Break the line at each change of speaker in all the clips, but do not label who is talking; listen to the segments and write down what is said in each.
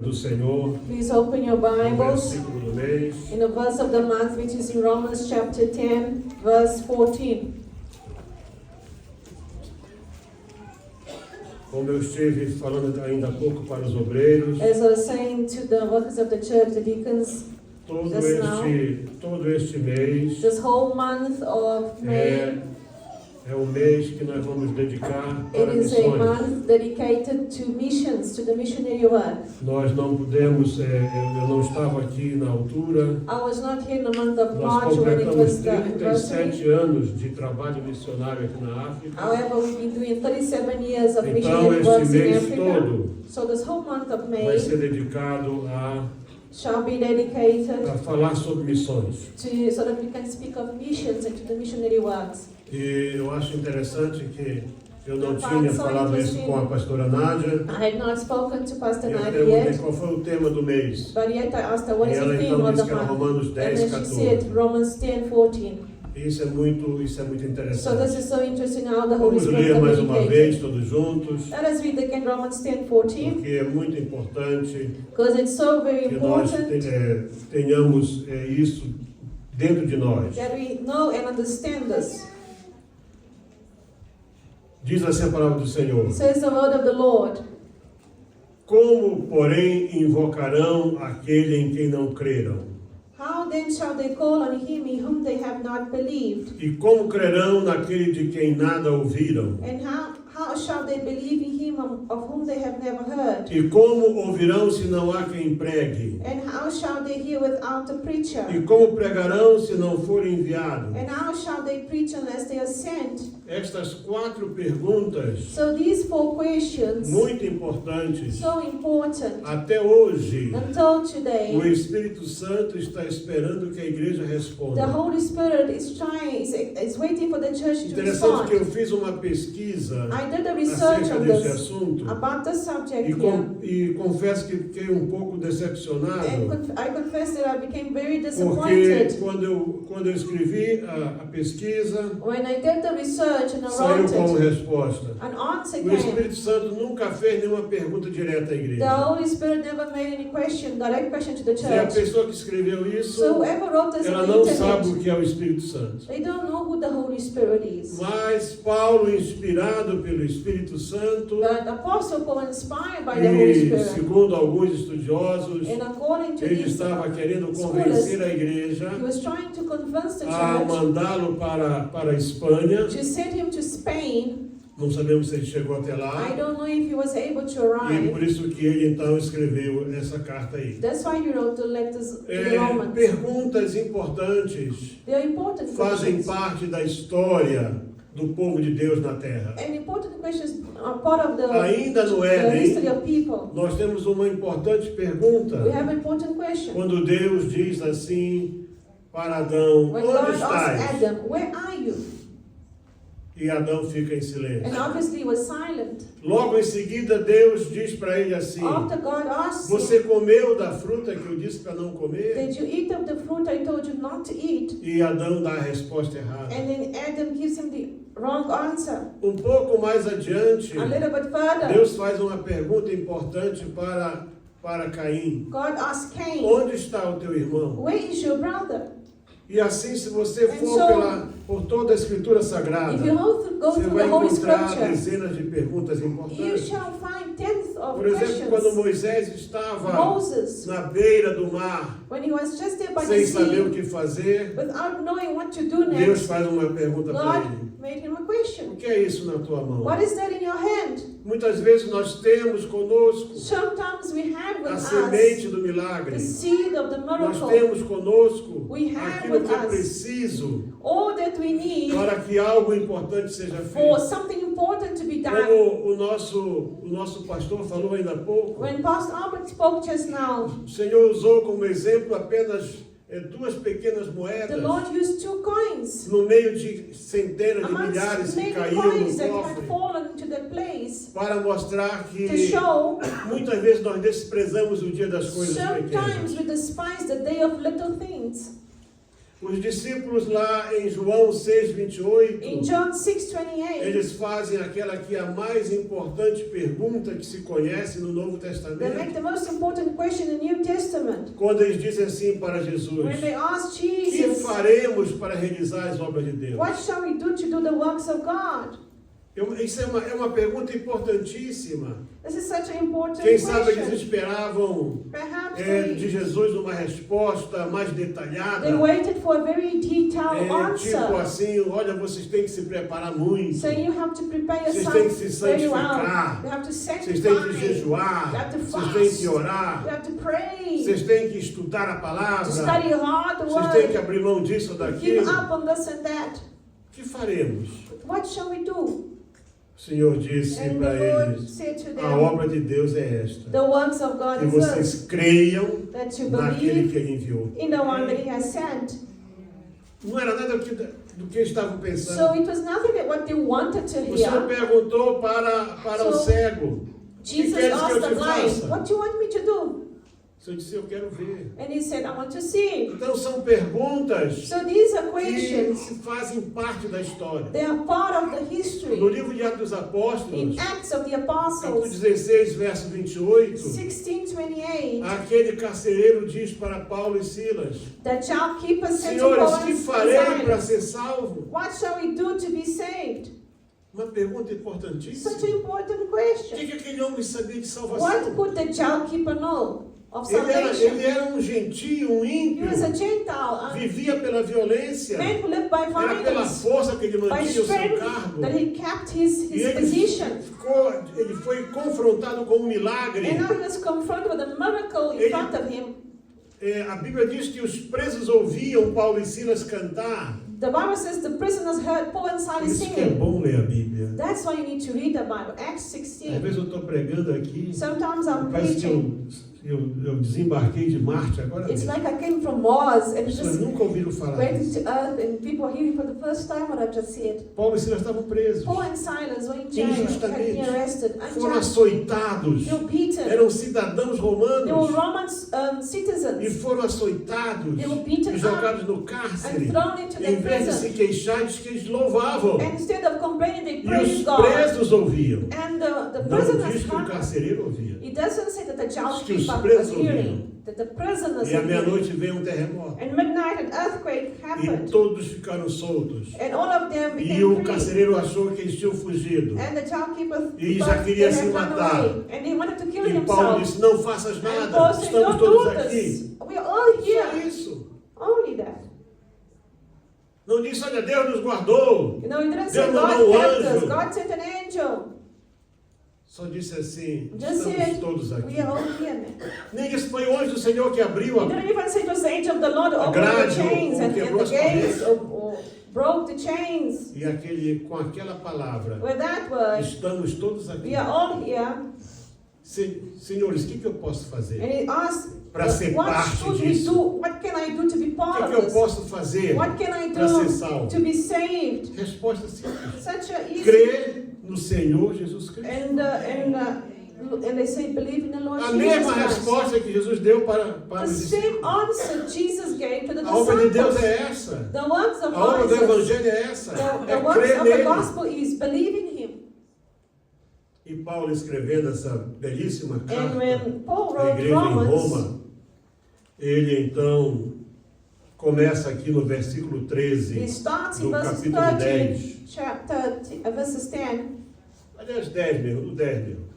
do Senhor.
Please open your Bibles
Versículo do mês.
in the verse of the month, which is in Romans chapter 10, verse 14.
Como eu estive falando ainda há pouco para os obreiros,
As I was saying to the workers of the church, the deacons,
todo este mês
this whole month of May,
é o mês que nós vamos dedicar
it
para
is a
missões.
month dedicated to missions, to the missionary work.
Nós não pudemos, eu não estava aqui na altura.
I was not here in the month of
Nós
March when it
completamos
was the anniversary.
37 anos de trabalho missionário aqui na África.
However, we've been doing 37 years of
Então,
missionary
este
works in
mês
Africa.
todo
So this whole month of
vai
May
ser dedicado
shall be dedicated
a falar sobre missões.
so that we can speak of missions and to the missionary works.
E eu acho interessante que eu não
Eu
tinha
faço
falado isso
isso
com a pastora Nádia.
I had not spoken to Pastor
Eu
Nadia
perguntei
yet,
qual foi o tema do mês.
but yet I asked her what
E
is
ela
the theme
então
of
disse
the
que era
month.
Romanos
And
10,
then she
14.
said Romans 10:14.
Isso é muito
So this
interessante.
is so interesting how the Holy
Vamos
Spirit
ler mais uma vez,
communicated.
todos juntos,
Let us read again Romans 10:14,
porque é muito importante
because it's so very
que nós
important
tenhamos isso dentro de nós.
that we know and understand this.
Diz assim a palavra do Senhor.
Says the word of the Lord.
Como, porém, invocarão aquele em quem não creram?
How then shall they call on him in whom they have not believed?
E como crerão naquele de quem nada ouviram?
And how shall they believe in him of whom they have never heard?
E como ouvirão se não há quem pregue?
And how shall they hear without a preacher?
E como pregarão se não for enviado?
And how shall they preach unless they are sent?
Estas 4 perguntas,
So these 4 questions,
muito importantes,
so important.
até hoje,
Until
o
today,
Espírito Santo está esperando que a igreja
the
responda.
Holy Spirit is waiting for the church to
Interessante que eu
respond.
fiz uma pesquisa
I did a research
acerca
on
desse
this,
assunto
about the subject
e,
here.
e confesso que fiquei um pouco decepcionado,
And I confess that I became very
porque
disappointed.
quando eu escrevi a pesquisa,
When I did the research and I
saiu
wrote
como
it,
resposta.
an answer
O
came.
Espírito Santo nunca fez nenhuma pergunta direta à
The
igreja.
Holy Spirit never made any direct question to the
E a
church.
pessoa que escreveu isso,
So whoever wrote this
ela
on the
não sabe o
internet,
que é o Espírito Santo.
they don't know who the Holy Spirit is.
Mas Paulo, inspirado pelo Espírito Santo,
But Apostle Paul, inspired by the Holy
e
Spirit,
segundo alguns estudiosos,
and according to
ele
these,
estava querendo convencer a igreja
he was trying to convince the
a
church
mandá-lo para a Espanha.
to send him to Spain.
Não sabemos se ele chegou até
I
lá.
don't know if he was able to
E
arrive.
por isso que ele então escreveu essa carta aí.
That's why he wrote the letters to the Romans.
Perguntas importantes
They are important
fazem
questions.
parte da história do povo de Deus na terra.
And important questions are part of the
Ainda no
the history
Éden,
of people.
nós temos uma importante pergunta.
We have an important question.
Quando Deus diz assim para Adão:
When
onde
God asked
estás?
Adam, where are you?
E Adão fica em silêncio.
And obviously he was silent.
Logo em seguida, Deus diz para ele assim:
After God asked
você
him,
comeu da fruta que eu disse para não comer?
did you eat of the fruit I told you not to eat?
E Adão dá a resposta errada.
And then Adam gives him the wrong answer.
Um pouco mais adiante,
A little bit further,
Deus faz uma pergunta importante para Caim:
God asked Cain,
onde está o teu irmão?
where is your brother?
E assim, se você
And
for
so,
por toda a Escritura Sagrada,
If you go
você
through
vai
the Holy
encontrar
Scripture,
dezenas de perguntas
you
importantes.
shall find tens of
Por exemplo, quando
questions.
Moisés estava
Moses,
na beira do mar,
when he was just there by
sem
the
saber o
sea,
que fazer,
without knowing what to do
Deus
next,
faz uma pergunta para ele:
God made him a
o
question.
que é isso na tua mão?
What is that in your hand?
Muitas vezes nós temos conosco
Sometimes we have
a
with
semente
us
do milagre.
the seed of the
Nós
miracle,
temos conosco
We have
aquilo
with
que é
us
preciso
all that we need
para que algo importante seja
for
feito.
something important to be done.
Como o nosso pastor falou ainda há pouco,
When Pastor Albert spoke just now,
o Senhor usou como exemplo apenas 2 pequenas
the
moedas
Lord used 2 coins
no meio de centenas de
amongst
milhares que
many
caíam
coins
no
that had
cofre,
fallen into the place
para mostrar
to
que
show
muitas vezes nós desprezamos o dia das coisas
sometimes
pequenas.
we despise the day of little things.
Os discípulos lá em João 6:28,
In John 6:28,
eles fazem aquela que é a mais importante pergunta que se conhece no Novo
they make
Testamento.
the most important question in the New Testament.
Quando eles dizem assim para Jesus:
When they ask
que
Jesus,
faremos para realizar as obras de Deus?
what shall we do to do the works of God?
Isso é uma pergunta importantíssima.
This is such an important
Quem sabe eles
question.
esperavam
Perhaps
de Jesus uma resposta mais detalhada.
they waited for a very detailed
Tipo
answer.
assim, olha, vocês têm que se preparar muito.
So you have to prepare
Vocês têm que
yourself
se
very well.
santificar.
You have to
Vocês
sanctify.
têm que
You
jejuar.
have to
Vocês
fast.
têm que
You
orar.
have to pray.
Vocês têm que estudar a
To
palavra.
study hard the
Vocês têm que
word.
abrir mão disso ou
Give
daquilo.
up on this and that.
O que faremos?
What shall we do?
O Senhor disse
And
para
the Lord
eles:
said to
a
them,
obra de Deus é esta.
the works of God
Que
is this,
vocês creiam
that you
naquele
believe
que Ele enviou.
in the one that He has sent.
Não era nada do que eles estavam
So
pensando.
it was nothing that what they wanted to
O Senhor
hear.
perguntou para o
So,
cego: o que
Jesus
queres que
asked
eu
the
te
blind,
faça?
what do you want me to do?
O Senhor disse: eu quero ver.
And he said, I want to see.
Então são perguntas
So these are
que
questions.
fazem parte da história.
They are part of the
No
history.
livro de Atos dos Apóstolos,
In Acts of the
capítulo
Apostles
16, verso 28,
16:28,
aquele carcereiro diz para Paulo e Silas:
the child keeper said to
Senhores,
Paul
que
and
farei para
Silas,
ser salvo?
what shall we do to be saved?
Uma pergunta importantíssima.
Such an important
O
question.
que aquele homem sabia de
What
salvação?
could the child keeper know of
Ele
salvation?
era um gentio, um
He was a
ímpio,
Gentile,
vivia pela violência,
a man who lived by
era pela
violence,
força que ele
by
mantinha o seu
strength,
cargo.
that he kept his
E
position.
ele foi confrontado com um milagre.
And now he was confronted with a miracle in
Ele-
front of him.
A Bíblia diz que os presos ouviam Paulo e Silas cantar.
The Bible says the prisoners heard Paul and
Por
Silas
isso que é
singing.
bom ler a Bíblia.
That's why you need to read the Bible. Acts
Às
16.
vezes eu estou pregando aqui,
Sometimes I'm
parece que
preaching.
eu desembarquei de Marte agora
It's
mesmo.
like I came from Mars and
As pessoas
just
nunca ouviram falar
went
disso.
to earth and people are hearing for the first time what I just said.
Paulo e Silas estavam presos,
Paul and Silas were in jail, had been
Injustamente.
arrested,
foram
unjust.
açoitados,
They were beaten.
eram cidadãos
They were
romanos
Roman
e
citizens
foram açoitados
They were beaten
e jogados no
and
cárcere.
thrown into the
Em vez de se
prison.
queixar, diz que eles louvavam.
And instead of complaining, they
E
praised
os
God.
presos ouviam.
And the
Não
prisoners
diz que o
heard.
carcereiro ouvia.
It doesn't say that the jail
que os
keeper
presos
was hearing, that the prisoners
E à
were hearing.
meia-noite veio um terremoto.
And midnight an earthquake
E
happened.
todos ficaram soltos.
And all of them
E
became
o
free.
carcereiro achou que eles tinham fugido.
And the jail keeper
E já
thought
queria
they
se
had run
matar.
away. And he wanted to kill
E Paulo
himself.
disse: não faças
And
nada,
Paul said,
estamos
don't
todos
do
aqui.
this. We are all
Só
here.
isso.
Only that.
Não disse: olha, Deus nos guardou.
You know, he didn't say
Deus mandou
God
um
kept us.
anjo.
God sent an angel.
Só disse assim:
Just
estamos
said,
todos aqui.
we are all here, man.
Nem disse: foi o anjo do Senhor que abriu
He didn't even say it was the angel of the Lord who
A
opened the
grade,
chains
ou
and
quebrou
the
as
gates
correntes.
or broke the chains.
E com aquela palavra:
With that word,
estamos todos aqui.
we are all here.
Senhores, o que eu posso fazer?
And he asked,
Para ser
what
parte
should we
disso.
do? What can I do to be
O
part
que
of
eu
this?
posso fazer
What can I
para ser
do
salvo?
to be saved?
Resposta simples:
Such a easy.
crer no Senhor Jesus Cristo.
And they say, believe in the Lord
A
Jesus
mesma
Christ.
resposta que Jesus deu para
The
os
same
discípulos.
answer Jesus gave to the
A obra de Deus
disciples.
é essa.
The works of
A obra do
God is
Evangelho é essa.
the
É
works
crer
of the
nele.
gospel is believe in Him.
E Paulo, escrevendo essa belíssima
And
carta
when Paul
à
wrote
igreja em
Romans,
Roma, ele então começa aqui no versículo 13
he starts in
do
verses
capítulo
13,
10.
chapter verses 10.
Aliás, 10 mesmo, o 10 mesmo.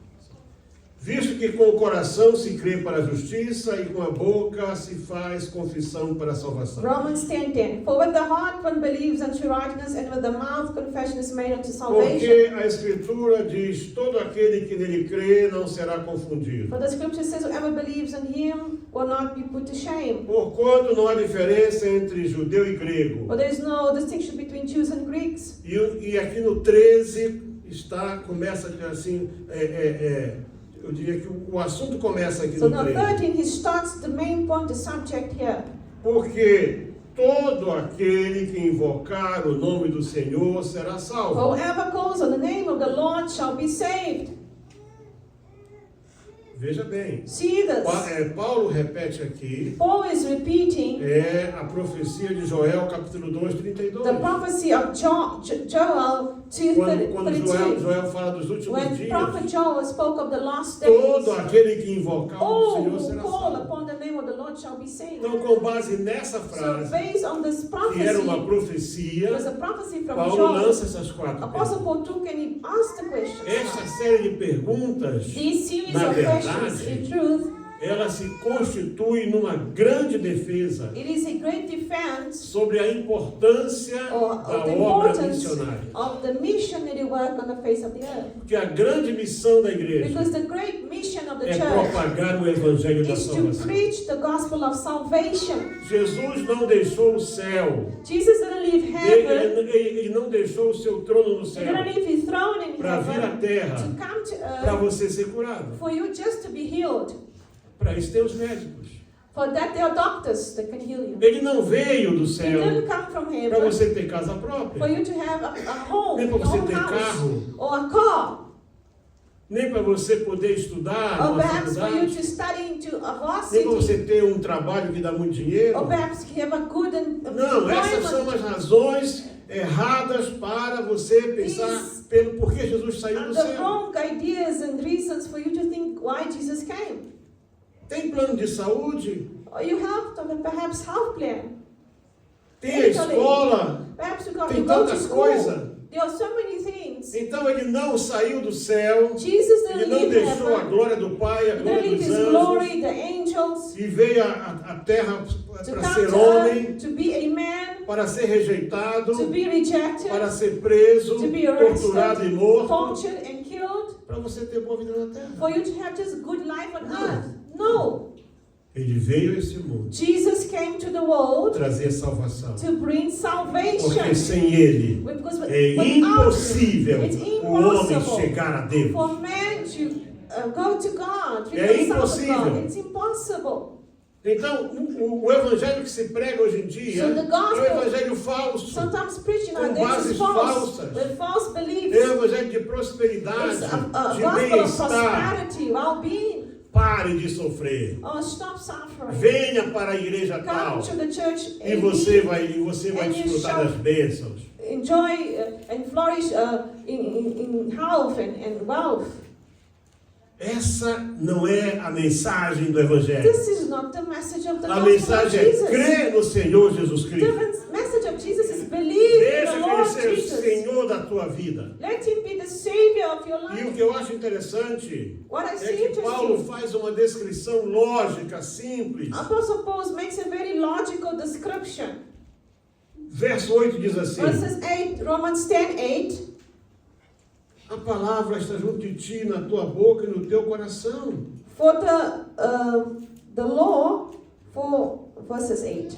Visto que com o coração se crê para a justiça e com a boca se faz confissão para a salvação.
Romans 10:10. For with the heart one believes unto righteousness, and with the mouth confession is made unto salvation.
Porque a Escritura diz: todo aquele que nele crê não será confundido.
For the scripture says, whoever believes in Him will not be put to shame.
Porquanto não há diferença entre judeu e grego.
For there is no distinction between Jews and Greeks.
E aqui no 13 começa assim, eu diria que o assunto começa aqui
So
no
now
13.
13, he starts the main point, the subject here.
Porque todo aquele que invocar o nome do Senhor será salvo.
Whoever calls on the name of the Lord shall be saved.
Veja bem,
See this.
Paulo repete aqui,
Paul is repeating
a profecia de Joel, capítulo 2, 32.
the prophecy of Joel
Quando
2:32.
Joel fala dos últimos
When
dias,
Prophet Joel spoke of the last days,
todo aquele que invocar o
all
Senhor
who
será
call
salvo.
upon the name of the Lord shall be saved.
Então, com base nessa
So
frase,
based on this
que era uma
prophecy, it was
profecia,
a prophecy from
Paulo
Joel.
lança essas 4
Apostle
perguntas.
Paul took and he asked the question.
Esta série de perguntas,
These series
na
of questions,
verdade,
in truth,
ela se constitui numa grande defesa
it is a great defense
sobre a importância
of
da
the
obra
importance
missionária.
of the missionary work on the face of the earth.
Porque a grande missão da igreja
Because the great mission of the
é
church
propagar o evangelho da
is to
salvação.
preach the gospel of salvation.
Jesus não deixou o céu,
Jesus didn't leave heaven,
ele não deixou o seu trono no
he
céu
didn't leave his throne in
para vir à
heaven
terra,
to come to
para
earth
você ser curado.
for you just to be healed.
Para isso tem os médicos.
For that there are doctors that can heal you.
Ele não veio do
He
céu
didn't come from
para
heaven
você ter casa
for
própria,
you to have a home,
nem para
your
você
own
ter
house,
carro,
or a car,
nem para você poder estudar
or
numa
perhaps for you
faculdade,
to study into a
nem para
varsity,
você ter um trabalho que dá muito dinheiro.
or perhaps you have a good
Não, essas são
employment.
as razões erradas para você pensar pelo porquê Jesus saiu
And
do
the
céu.
wrong ideas and reasons for you to think why Jesus came.
Tem plano de saúde,
Or you have to perhaps health plan.
tem a escola,
Perhaps you
tem
go to
tanta
school.
coisa.
There are so many things.
Então ele não saiu do céu,
Jesus
ele
didn't
não
leave
deixou a
heaven.
glória do Pai, a
He
glória
didn't leave
dos
his
anjos,
glory, the angels,
e veio à terra
to
para
come
ser
to
homem,
earth, to be a man,
para ser rejeitado,
to be rejected,
para ser preso,
to be
torturado e
arrested,
morto,
tortured and killed,
para você ter boa vida na terra.
for you to have just good life on earth. No.
Ele veio a esse mundo
Jesus came to the world
trazer salvação.
to bring
Porque
salvation.
sem ele
Because
é
without
impossível
him, it's
o homem
impossible
chegar a Deus.
for man to go to God, to
É
reconcile with
impossível.
God. It's impossible.
Então, o evangelho que se prega hoje em dia
So the
é
gospel-
o evangelho falso.
Sometimes preaching
Com
nowadays
bases
is false,
falsas.
with false beliefs.
É o evangelho de prosperidade,
It's a
de
gospel of
bem-estar.
prosperity, well-being.
Pare de sofrer.
Oh, stop suffering.
Venha para a igreja tal
Come to the church
e
and
você
be-
vai
and you
desfrutar
shall-
das bênçãos.
enjoy and flourish in health and wealth.
Essa não é a mensagem do evangelho.
This is not the message of the
A
gospel of
mensagem é
Jesus.
crer no Senhor Jesus
The
Cristo.
message of Jesus is believe in
Deixa
the
que Ele
Lord
seja o
Jesus.
Senhor da tua vida.
Let Him be the Savior of your
E o
life.
que eu acho interessante
What I
é
see
que Paulo
interesting,
faz uma descrição lógica, simples.
Apostle Paul makes a very logical description.
Verso 8 diz assim:
Verses 8, Romans 10:8.
a palavra está junto de ti, na tua boca e no teu coração.
For the law, for verses 8.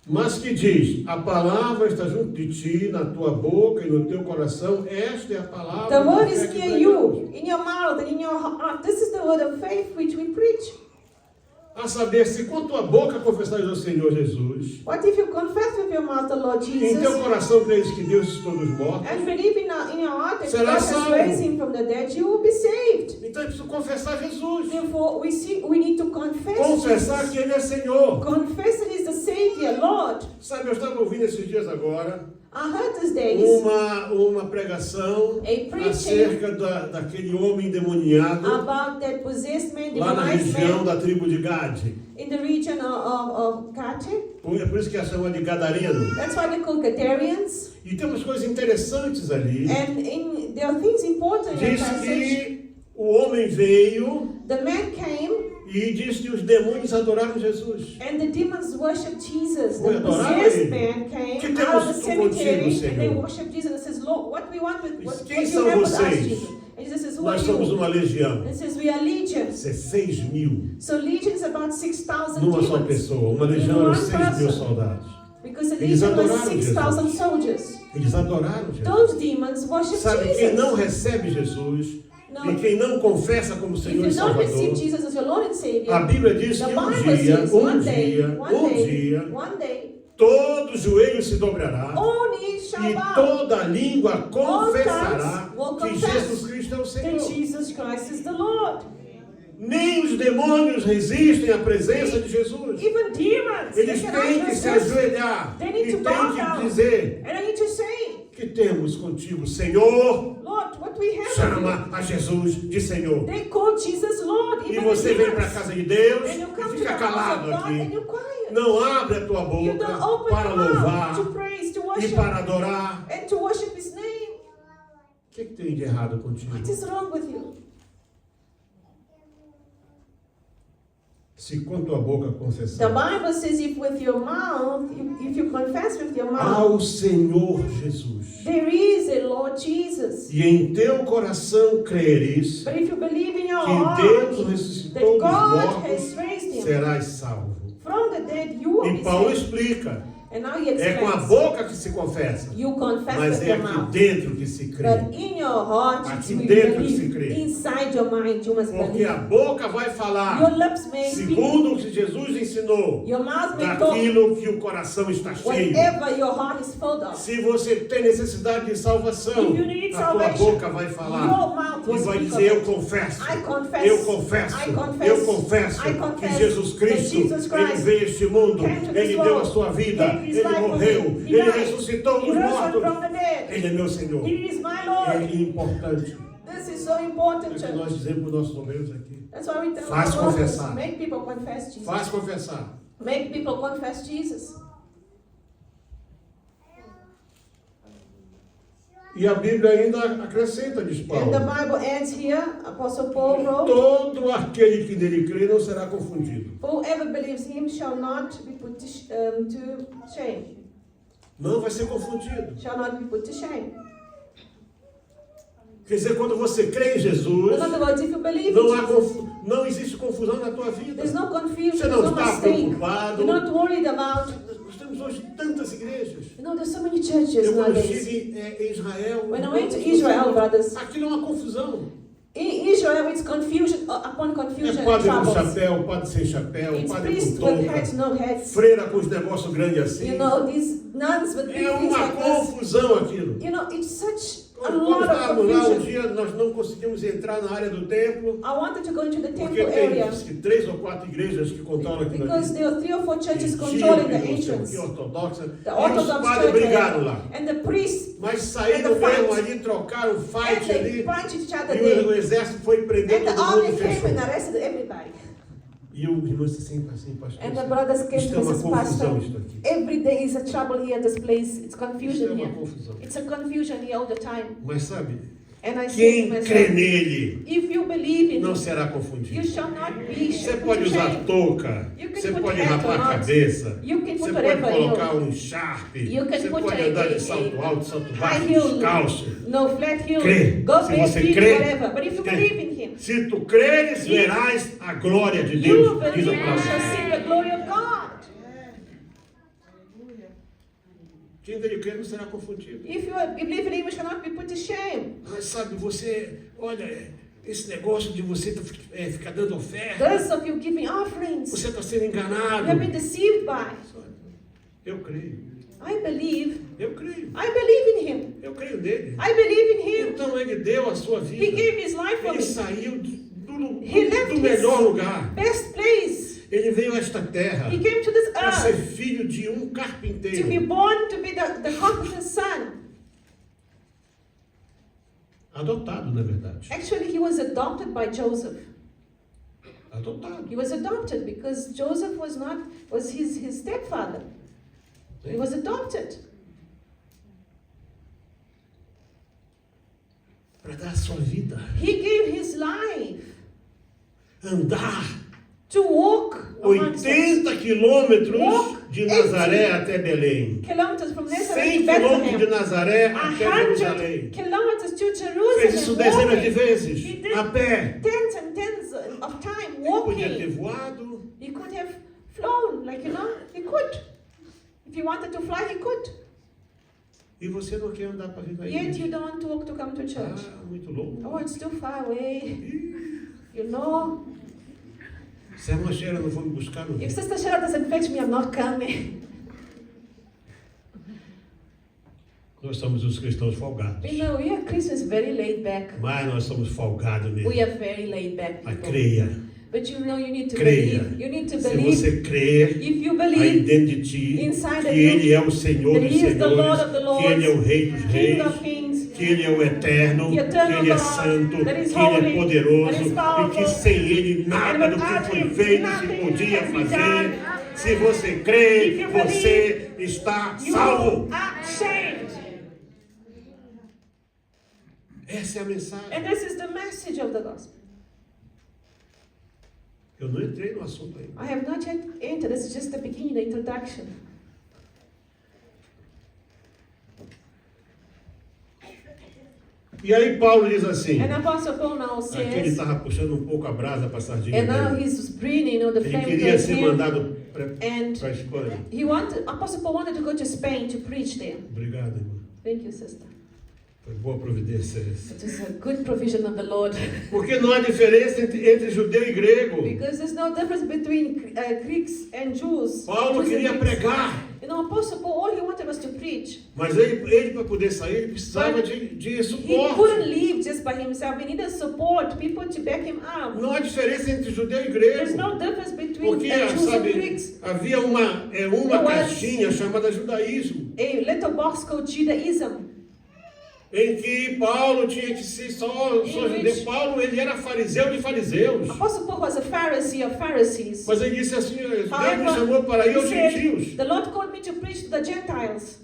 Mas que diz, a palavra está junto de ti, na tua boca e no teu coração. Esta é a palavra
The word
de fé
is
que
near
pregamos.
you, in your mouth and in your heart. This is the word of faith which we preach.
A saber, se com tua boca confessares ao Senhor Jesus,
What if you confess with your mouth the Lord
e em teu
Jesus
coração creres que Deus ressuscitou dos mortos,
and believe in your heart that
será
God has
salvo.
raised Him from the dead, you will be saved.
então é preciso confessar Jesus.
Therefore, we need to confess
Confessar
Jesus.
que Ele é Senhor.
Confess that He is the Savior, Lord.
Sabe, eu estava ouvindo esses dias agora
I heard these days
uma pregação
a preaching
acerca daquele homem endemoniado
about that possessed man,
lá na
demonized
região
man,
da tribo de Gade.
in the region of Gati.
É por isso que a chama de Gadareno.
That's why they call Gadarians.
E tem umas coisas interessantes ali.
And there are things important in
Diz
that passage.
que o homem veio
The man came
e diz que os demônios adoraram Jesus.
and the demons worshipped Jesus.
Foi
The
adorar
possessed
ele.
man
Que
came
temos
out of the cemetery
contigo,
and they
Senhor?
worshipped Jesus and says, Lord, what we want with what
Quem
you
são
have with us,
vocês?
Jesus? And Jesus says, who are
Nós somos
you?
uma legião.
And says, we are legion.
Isso é 6.000
So legion is about 6,000
numa só
demons.
pessoa. Uma legião eram
One
6.000
person.
soldados.
Because the
Eles
legion was
adoraram
6,000
Jesus.
soldiers.
Eles adoraram Jesus.
Those demons worship
Sabe, quem não
Jesus.
recebe Jesus
No.
e quem não confessa como
If
Senhor
you
e
don't receive
Salvador,
Jesus as your Lord and Savior,
a Bíblia diz
the
que
Bible says one day,
todo joelho se dobrará
all knees shall
e
bow
toda língua confessará
tongues will
que
confess
Jesus Cristo é o
that
Senhor.
Jesus Christ is the Lord.
Nem os demônios resistem à presença de Jesus.
Even demons, they
Eles
cannot
têm que se
resist.
ajoelhar
They
e
need to bow
têm que
down.
dizer:
And I need to say,
que temos contigo, Senhor?
Lord, what we have.
Chama a Jesus de Senhor.
They call Jesus Lord,
E
even
você
the
vem para a
demons.
casa de Deus
And you come
e
to the
fica
house
calado
of God and
aqui.
you're quiet.
Não abre a tua
You don't
boca
open
para
your mouth
louvar
to praise, to
e
worship,
para adorar.
and to worship His name.
O que tem de errado contigo?
What is wrong with you?
Se com tua boca
The
confessar
Bible says if with your mouth, if you confess with your mouth,
ao Senhor Jesus
there is a Lord Jesus.
e em teu coração creres
But if you believe in your
que Deus
heart
ressuscitou
that
dos
God
mortos,
has raised Him
serás salvo.
from the dead, you will
E
be
Paulo
saved.
explica,
And now He
é com a
explains,
boca que se confessa,
you confess
mas
with
é
your
aqui
mouth.
dentro que se crê.
But in your heart,
Aqui
you
dentro que se
believe.
crê.
Inside your mind, you must
Porque
believe.
a boca vai
Your
falar
lips may speak.
segundo o que Jesus ensinou,
Your mouth may talk.
daquilo que o coração está cheio.
Whatever your heart is full of.
Se você tem necessidade de salvação,
If you need
a tua
salvation,
boca vai falar
your mouth will
e vai
speak
dizer:
of
eu
it.
confesso,
I confess,
eu confesso,
I confess,
eu confesso
I confess
que Jesus
that
Cristo,
Jesus Christ
Ele veio a este mundo,
came to this
Ele deu a
world,
sua vida,
gave His
Ele
life for
morreu,
me, He
Ele
died,
ressuscitou
He
dos
rose
mortos,
from the dead.
Ele é meu Senhor.
He is my
É
Lord.
importante.
This is so
É
important.
o que nós dizemos para os nossos obreiros aqui.
That's why we tell
Faz
our workers,
confessar.
make people confess Jesus.
Faz confessar.
Make people confess Jesus.
E a Bíblia ainda acrescenta, diz
And
Paulo:
the Bible ends here. Apostle Paul wrote,
todo aquele que nele crê não será confundido.
whoever believes Him shall not be put to shame.
Não vai ser confundido.
Shall not be put to shame.
Quer dizer, quando você crê em Jesus,
In other words, if you believe
não,
in
há
Jesus,
não existe confusão na tua vida.
there's no confusion,
Você
there's
não
no
está
mistake.
preocupado.
You're not worried about.
Nós temos hoje tantas igrejas.
You know, there's so many churches
Eu quando
nowadays.
estive em Israel,
When I went to Israel, brothers,
aquilo é uma confusão.
in Israel it's confusion upon
É
confusion and
padre com
troubles.
chapéu, padre sem chapéu,
It's
padre
priests
com
with heads,
touca,
no heads.
freira com os negócios grandes assim.
You know, these nuns with big
É
things
uma
like this.
confusão aquilo.
You know, it's such a
Quando
lot of
estávamos lá um
confusion.
dia, nós não conseguimos entrar na área do templo,
I wanted to go into the
porque
temple
tem
area
diz que 3 ou 4 igrejas que controlam aquilo
because
ali.
there are 3 or 4 churches
Etíope,
controlling the
não sei o
entrance.
que, ortodoxa.
The
E os
Orthodox
padres
Church
brigaram
area.
lá.
And the priests,
Mas saíram
And the fight.
mesmo ali, trocaram
and
fight
they
ali.
punched each other
E
there.
o exército foi prender
And the
todo
army
mundo e
came
fechou.
and arrested everybody.
E o irmão disse assim, pastor.
And the brothers came
Isto
to
é uma
this
confusão,
pastor.
isto aqui.
Every day is a trouble here, this place. It's
Isto é
confusion
uma
here.
confusão.
It's a confusion here all the time.
Mas sabe,
And I said
quem
to
crê
myself,
nele
if you believe in
não
Him,
será
you
confundido.
shall not be
Você pode usar
ashamed.
touca,
You can
você
put
pode
hat
rapar
or
a
not.
cabeça,
You can
você
put
pode
whatever you
colocar um sharp,
You can
você
put
pode
a-
andar de
a-
salto alto, salto
high
baixo,
heel,
descalço.
no flat heel,
Crê.
go
Se
bare
você
feet,
crê,
whatever. But if you
crê.
believe in Him,
Se tu creres, verás a glória de
you
Deus.
believe
Diz a
you shall
palavra.
see the glory of God.
Quem dele crê não será confundido.
If you believe in Him, you shall not be put to shame.
Mas sabe, você, olha, esse negócio de você ficar dando oferta,
Those of you giving offerings,
você está sendo
you
enganado.
have been deceived by.
Eu creio,
I believe.
eu creio,
I believe in Him.
eu creio nele.
I believe in Him.
Então ele deu a sua
He
vida.
gave His life for
Ele
me.
saiu
He left
do melhor
His
lugar.
best place.
Ele veio a esta terra
He came to this
para ser
earth
filho de um
to be
carpinteiro.
born to be the carpenter's son.
Adotado, na verdade.
Actually, he was adopted by Joseph.
Adotado.
He was adopted because Joseph was his stepfather. He was adopted
Para dar a sua vida.
He gave his life
Andar
to walk amongst us.
80 quilômetros
Walk
de Nazaré até Belém.
Kilometers from Nazareth
100
to
quilômetros de
Bethlehem.
Nazaré até
100
Jerusalém.
kilometers to
Fez isso
Jerusalem.
dezenas de
Walking.
vezes.
He did
A pé.
tens and tens of time
Ele podia ter
walking.
voado.
He could have flown, he could. If he wanted to fly, he could.
E você não quer andar para vir para a
Yet you
igreja.
don't want to walk to come to church.
Ah, muito louco.
Oh, it's too far away.
Ih,
You know,
se a irmã Sheila não for me buscar, não
if
vem.
Sister Cheryl doesn't fetch me, I'm not coming.
Nós somos os cristãos folgados.
You know, we are Christians very laid back.
Mas nós somos folgados
We
mesmo.
are very laid back
Mas
people.
creia.
But you know you need to
Creia.
believe. You need to
Se
believe.
você crer
If you
aí
believe
dentro de ti
inside
que
of you
Ele é o Senhor
that
dos
He is the Lord of the
Senhores, que Ele é o
Lords,
Rei dos
King
Reis,
of Kings,
que Ele é o Eterno, que
the eternal
Ele é
God,
Santo,
that is
que Ele é
holy,
poderoso
that is
e
powerful,
que sem Ele nada
and
do que
without
foi
Him,
feito se
nothing
podia
can be
fazer.
done.
Se você crê,
If you
você está
you
salvo.
are saved.
Essa é a mensagem.
And this is the message of the gospel.
Eu não entrei no assunto ainda.
I have not yet entered. This is just the beginning, the introduction.
E aí Paulo diz assim,
And Apostle Paul now
aqui ele
says,
estava puxando um pouco a brasa para a sardinha
and now
dele.
he's bringing, the
Ele
flame
queria
towards
ser
him.
mandado para
And
a Espanha.
Apostle Paul wanted to go to Spain to preach there.
Obrigado, irmão.
Thank you, sister.
Foi boa providência essa.
It is a good provision of the Lord.
Porque não há diferença entre judeu e grego.
Because there's no difference between Greeks and Jews.
Paulo
Jews and
queria
Greeks.
pregar,
Apostle Paul, all he wanted was to preach.
mas ele para poder sair, ele precisava de
He couldn't
suporte.
live just by himself. He needed support, people to back him up.
Não há diferença entre judeu e
There's
grego.
no difference between
Porque,
Jews and
sabe,
Greeks.
havia uma caixinha chamada judaísmo,
A little box called Judaism,
em que Paulo tinha que ser só judeu. Paulo, ele era fariseu de fariseus.
Apostle Paul was a Pharisee of Pharisees.
Mas ele disse assim, Deus me
However,
chamou para ir
he
aos
said,
gentios.
the Lord called me to preach to the Gentiles.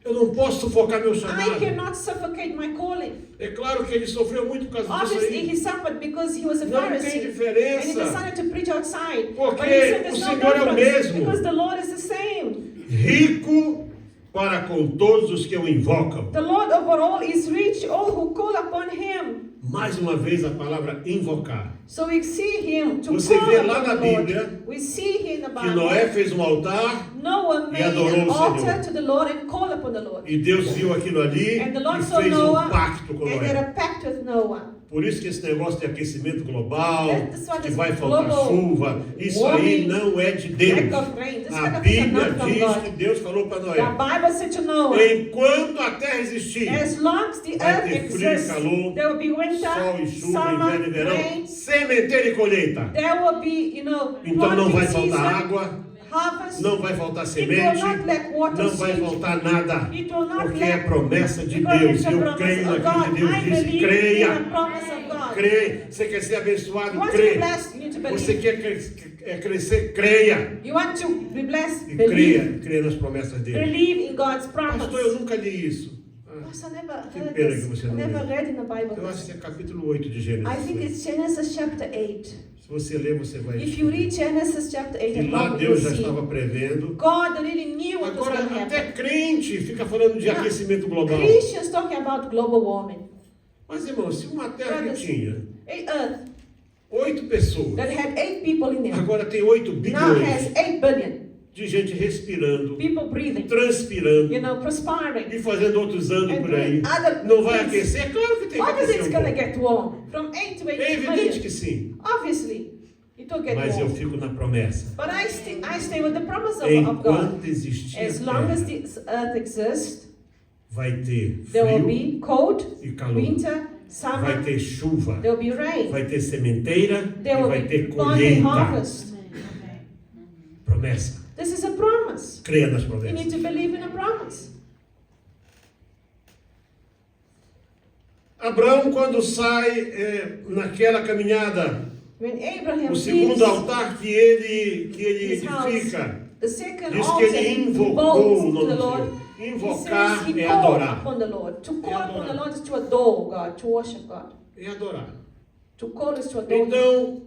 Eu não posso sufocar meu
I
chamado.
cannot suffocate my calling.
É claro que ele sofreu muito por causa disso
Obviously,
aí.
he suffered because he was a
Não tem
Pharisee. And he
diferença.
decided to preach outside.
Porque
But he said
o
there's no
Senhor é o
difference
mesmo.
because the Lord is the same.
Rico para com todos os que o invocam.
The Lord over all is rich, all who call upon him.
Mais uma vez a palavra invocar.
So we see him to
Você
call
vê
upon
lá na
the Lord.
Bíblia
We see here in the
Que Noé
Bible.
fez um altar
Noah made
adorou
an
o
altar
Senhor.
to the Lord and called upon the Lord.
e Deus viu aquilo ali
And the Lord
e
saw
fez
Noah
pacto com
and did
Noé.
a pact with Noah.
Por isso que esse negócio de aquecimento global,
That's why
que
this
vai faltar
global
chuva, isso aí
warming,
não é de Deus.
lack of rain. This
A
kind of things are
Bíblia
not from
diz
God.
que Deus falou para
The
Noé,
Bible said to Noah,
enquanto a terra existir,
as long as the
vai
earth
ter frio e
exists,
calor,
there will be winter,
sol e chuva,
summer,
inverno e verão,
rain.
sementeiro e colheita.
There will be,
Então não vai
planting
faltar
season,
água,
harvest.
não vai faltar
It will
semente,
not lack water,
não vai
seed.
faltar nada,
It will not
porque é
lack,
promessa de
because
Deus.
it's a
Eu
promise
creio
of
naquilo
God.
que Deus
I
disse.
believe in
Creia,
the promise of God.
crê. Você quer ser abençoado?
You want to be
Crê.
blessed, you need to believe.
Você quer crescer? Creia.
You want to be blessed,
E
believe.
creia nas promessas dele.
Believe in God's promise.
Pastor, eu nunca li isso. Ah,
Pastor, I never
Que
heard
pena
this.
que você
I
não
never
leu.
read in the Bible.
Eu acho que é capítulo 8 de Gênesis.
I think it's Genesis chapter 8.
Se você ler, você vai
If you read Genesis chapter 8,
E
and
lá
you
Deus já
see,
estava prevendo.
God really knew what was
Agora,
going to happen.
até crente fica falando de aquecimento global.
Christians talking about global warming.
Mas, irmão, se uma terra que
Brothers,
tinha
A earth
8 pessoas,
that had 8 people in it
agora tem 8
now
bilhões
has 8 billion
de gente respirando,
people breathing,
transpirando
perspiring.
e fazendo outros anos
And
por aí.
doing other
Não vai
things.
aquecer? É claro que tem que
Obviously,
aquecer
it's
um
going to
pouco.
get warm. From 8 to 8
É evidente
billion.
que sim.
Obviously, it will get
Mas eu
warm.
fico na promessa.
But I stay with the promise of God.
Enquanto existir
As
a
long as
terra,
this earth exists,
vai ter
there will
frio
be cold,
e calor.
winter,
Vai
summer,
ter chuva.
there will be rain,
Vai ter sementeira
there
e
will
vai
be
ter
planting
colheita.
harvest.
Promessa.
This is a promise.
Creia nas
You need
promessas.
to believe in a promise.
Abraão, quando sai naquela caminhada,
When Abraham
o
leaves
segundo altar que ele
his house,
edifica,
the second
diz que
altar
ele
he
invocou o
bows to
nome
the
do
Lord.
Senhor.
He
Invocar
says he
é
called
adorar.
upon the Lord. To call upon
adorar.
the Lord is to adore God, to worship God.
É adorar.
To call is to adore Him.
Então,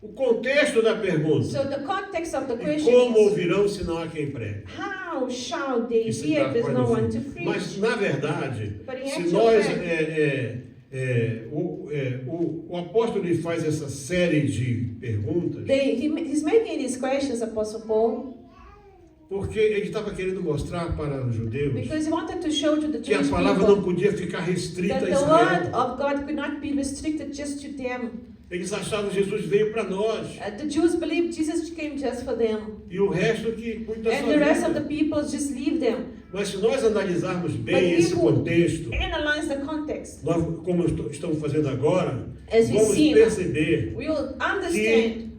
o contexto da pergunta:
So the context of the
e
question
como
is,
ouvirão se não há quem pregue?
how shall they
Isso
hear if
está
there's no one to
quase. Mas,
preach?
na verdade,
But in
se
actual
nós.
fact-
O apóstolo ele faz essa série de perguntas
He's making these questions, Apostle Paul,
porque ele estava querendo mostrar para os judeus
because he wanted to show to the
que a
Jewish
palavra não
people
podia ficar restrita
that
a
the word
Israel.
of God could not be restricted just to them.
Eles achavam que Jesus veio para nós.
The Jews believed Jesus came just for them.
E o resto que cuida da
And
sua
the rest of the
vida.
people just leave them.
Mas se nós analisarmos
But
bem esse
if we
contexto,
analyze the context,
nós, como estamos fazendo agora,
As we
vamos
see,
perceber
we will
que
understand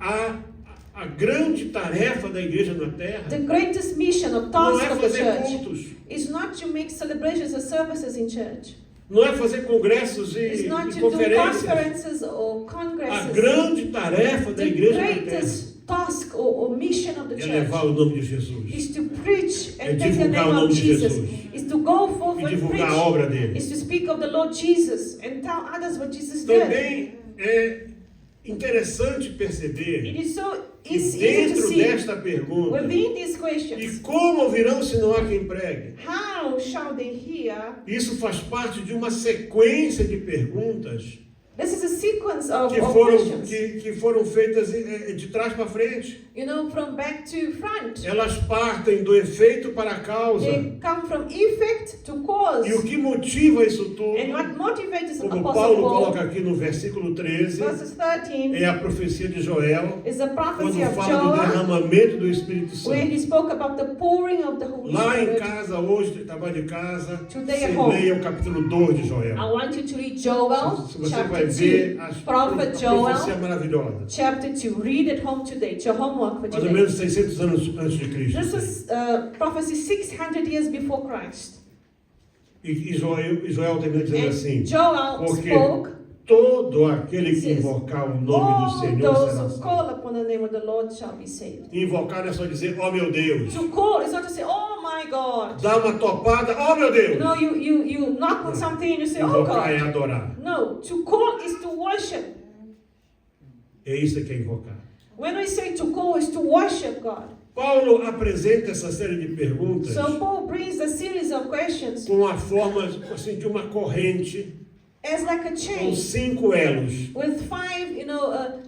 a grande tarefa da igreja na Terra
the greatest mission or
não
task
é
of the
fazer
church
cultos,
is not to make celebrations or services in church.
não é fazer congressos
It's
e
not to do
conferências.
conferences or
A
congresses.
grande tarefa da
The
igreja na Terra
greatest task or mission of the
é
church
levar o nome de Jesus,
is to preach
É
and take the
divulgar
name
o nome
of
de
Jesus.
Jesus.
Is to go forth
e
and
divulgar a
preach.
obra dele.
Is to speak of the Lord Jesus and tell others what Jesus did.
Também é interessante perceber
It is so
que
easy to
dentro
see
desta pergunta,
within these
e
questions,
como ouvirão se não há quem pregue?
how shall they hear?
Isso faz parte de uma sequência de perguntas
This is a sequence of
que
questions.
foram feitas de trás para frente.
You know, from back to front.
Elas partem do efeito para a causa.
They come from effect to cause.
E o que motiva isso tudo,
And what motivates
como
Apostle
Paulo
Paul,
coloca aqui no versículo 13,
verses 13,
é a profecia de Joel,
is the prophecy
quando
of
fala do
Joel,
derramamento do Espírito
where
Santo.
he spoke about the pouring of the Holy
Lá em
Spirit.
casa, hoje, trabalho de casa,
Today
você
at home.
leia o capítulo 2 de Joel.
I want you to read Joel,
Se você vai
chapter
ver
2.
a
Prophet
profecia
Joel,
maravilhosa.
chapter 2. Read it home today. It's your homework for
Mais ou
today.
menos 600 anos antes de Cristo.
This is prophecy 600 years before Christ.
E Joel termina dizendo
And
assim:
Joel
porque
spoke,
todo aquele que
says,
invocar o nome do
all
Senhor
those
será
who
salvo.
call upon the name of the Lord shall be saved.
Invocar não é só dizer, ó meu Deus.
To call is not to say, oh my God.
Dá uma topada, ó meu Deus.
You know, you knock on something and you say, oh
Invocar é
God.
adorar.
No, to call is to worship.
É isso que é invocar.
When we say to call is to worship God.
Paulo apresenta essa série de perguntas
So Paul brings a series of questions
com a forma assim, de uma corrente
as like a
com
chain
5 elos.
with 5,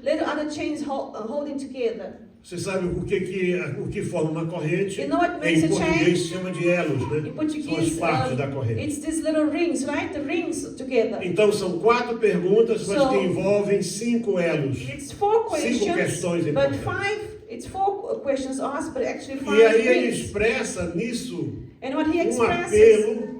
little other chains holding together.
Você sabe o que forma uma corrente?
You know what
Em
makes a
português se chama de elos, né?
In
São as
Portuguese,
partes da corrente.
it's these little rings, right? The rings together.
Então são 4 perguntas, mas
So-
que envolvem 5 elos.
It's 4
Cinco questões
questions, but
importantes.
it's 4 questions asked, but actually 5
E aí ele
rings.
expressa nisso
And what he
um
expresses
apelo,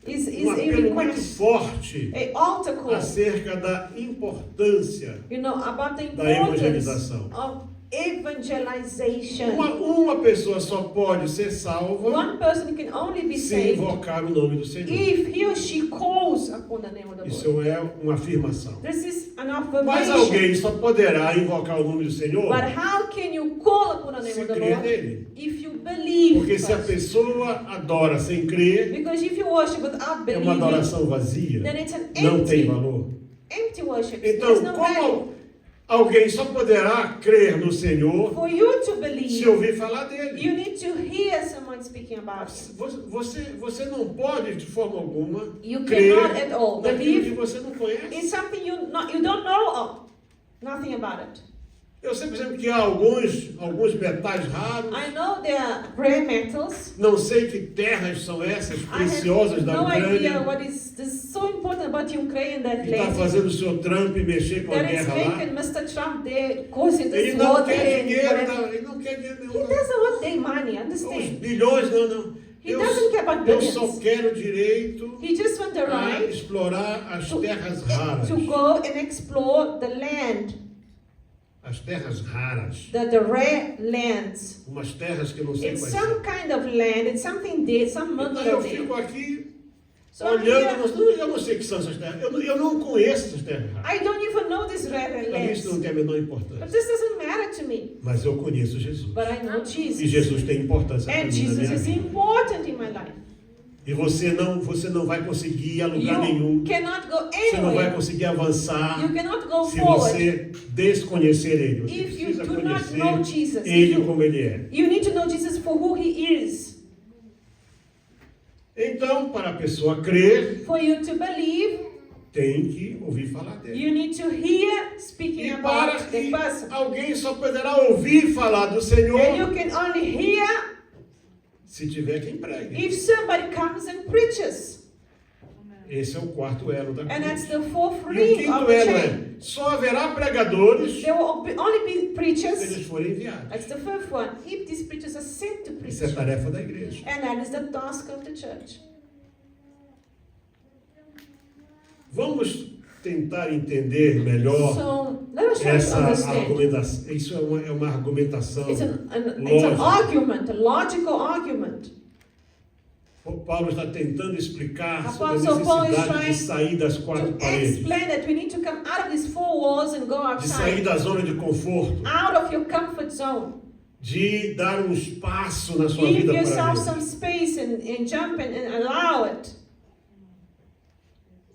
is
um
a
apelo muito
request,
forte
a altar call,
acerca da importância
about the
da
importance
evangelização.
of evangelization.
Uma pessoa só pode ser salva
One person can only be
se
saved
invocar o nome do Senhor.
if he or she calls upon the name of the Lord.
Isso é uma afirmação.
This is an
Mas
affirmation.
alguém só poderá invocar o nome do Senhor
But how can you call upon the name
se
of the
crer
Lord
nele.
if you believe
Porque se a
first?
pessoa adora sem crer,
Because if you worship without
é uma
believing,
adoração vazia,
then it's an
não tem
empty,
valor.
empty worship.
Então,
There's no value.
como alguém só poderá crer no Senhor
For you to
se
believe,
ouvir falar dele?
you need to hear someone speaking about it.
Você não pode, de forma alguma,
You
crer
cannot at all
naquilo que
believe
você não
in
conhece.
something you don't know of. Nothing about it.
Eu sei, por exemplo, que há alguns metais raros.
I know there are rare metals.
Não sei que terras são essas
I
preciosas
have
da
no idea
Ucrânia
what is this so important about Ukraine that
que está
land.
fazendo o senhor Trump mexer com a
That is
guerra lá.
making Mr. Trump there causing
Ele
this
não
war
quer
there.
dinheiro,
whatever.
ele não quer dinheiro
He
nenhum.
doesn't want their money,
Os
understand?
bilhões, não.
He doesn't care about
Eu
billions.
só quero o direito
He just wants the
a
right
explorar as
to-
terras raras.
to go and explore the land,
As terras raras.
the rare lands.
Umas terras que eu não sei
It's
quais
some
são.
kind of land, it's something there, some
Então
mineral
eu
there.
fico aqui
So I'm
olhando,
here,
eu não sei o que são essas terras. Eu não conheço essas terras raras.
I don't even know these rare
Para mim isso não
lands.
tem a menor
But
importância.
this doesn't matter to me.
Mas eu conheço Jesus.
But I know
E
Jesus.
Jesus tem importância para
And
mim na
Jesus
minha
is
vida.
important in my life.
E você não vai conseguir ir a lugar nenhum.
You cannot go
Você não vai
anywhere.
conseguir avançar
You cannot go
se
forward
você desconhecer Ele. Você
if you
precisa
do not
conhecer
know Jesus.
Ele como Ele é.
You need to know Jesus for who He is.
Então, para a pessoa crer,
For you to believe,
tem que ouvir falar dele.
you need to hear speaking
E para
about the
que
person.
alguém só poderá ouvir falar do
And
Senhor
you can only hear
se tiver quem pregue.
if somebody comes and preaches.
Esse é o quarto elo da
And that's
cruz.
the fourth
E o
ring of
quinto
the
elo
chain.
é, só haverá pregadores
There will only be
se
preachers.
eles forem enviados.
That's the fifth one. If these preachers are sent to preach.
Isso é tarefa da igreja.
And that is the task of the church.
Vamos tentar entender melhor
So let us try to
essa
understand.
argumentação. Isso é uma argumentação
It's an
lógica.
argument, a logical argument.
Paulo está tentando explicar sobre a
Apostle Paul is
necessidade
trying
de sair das quatro
To
paredes,
explain that we need to come out of these four walls and go
de sair
outside,
da zona de conforto,
out of your comfort zone.
de dar um espaço na sua
Give
vida para
yourself
Deus.
some space and jump and allow it.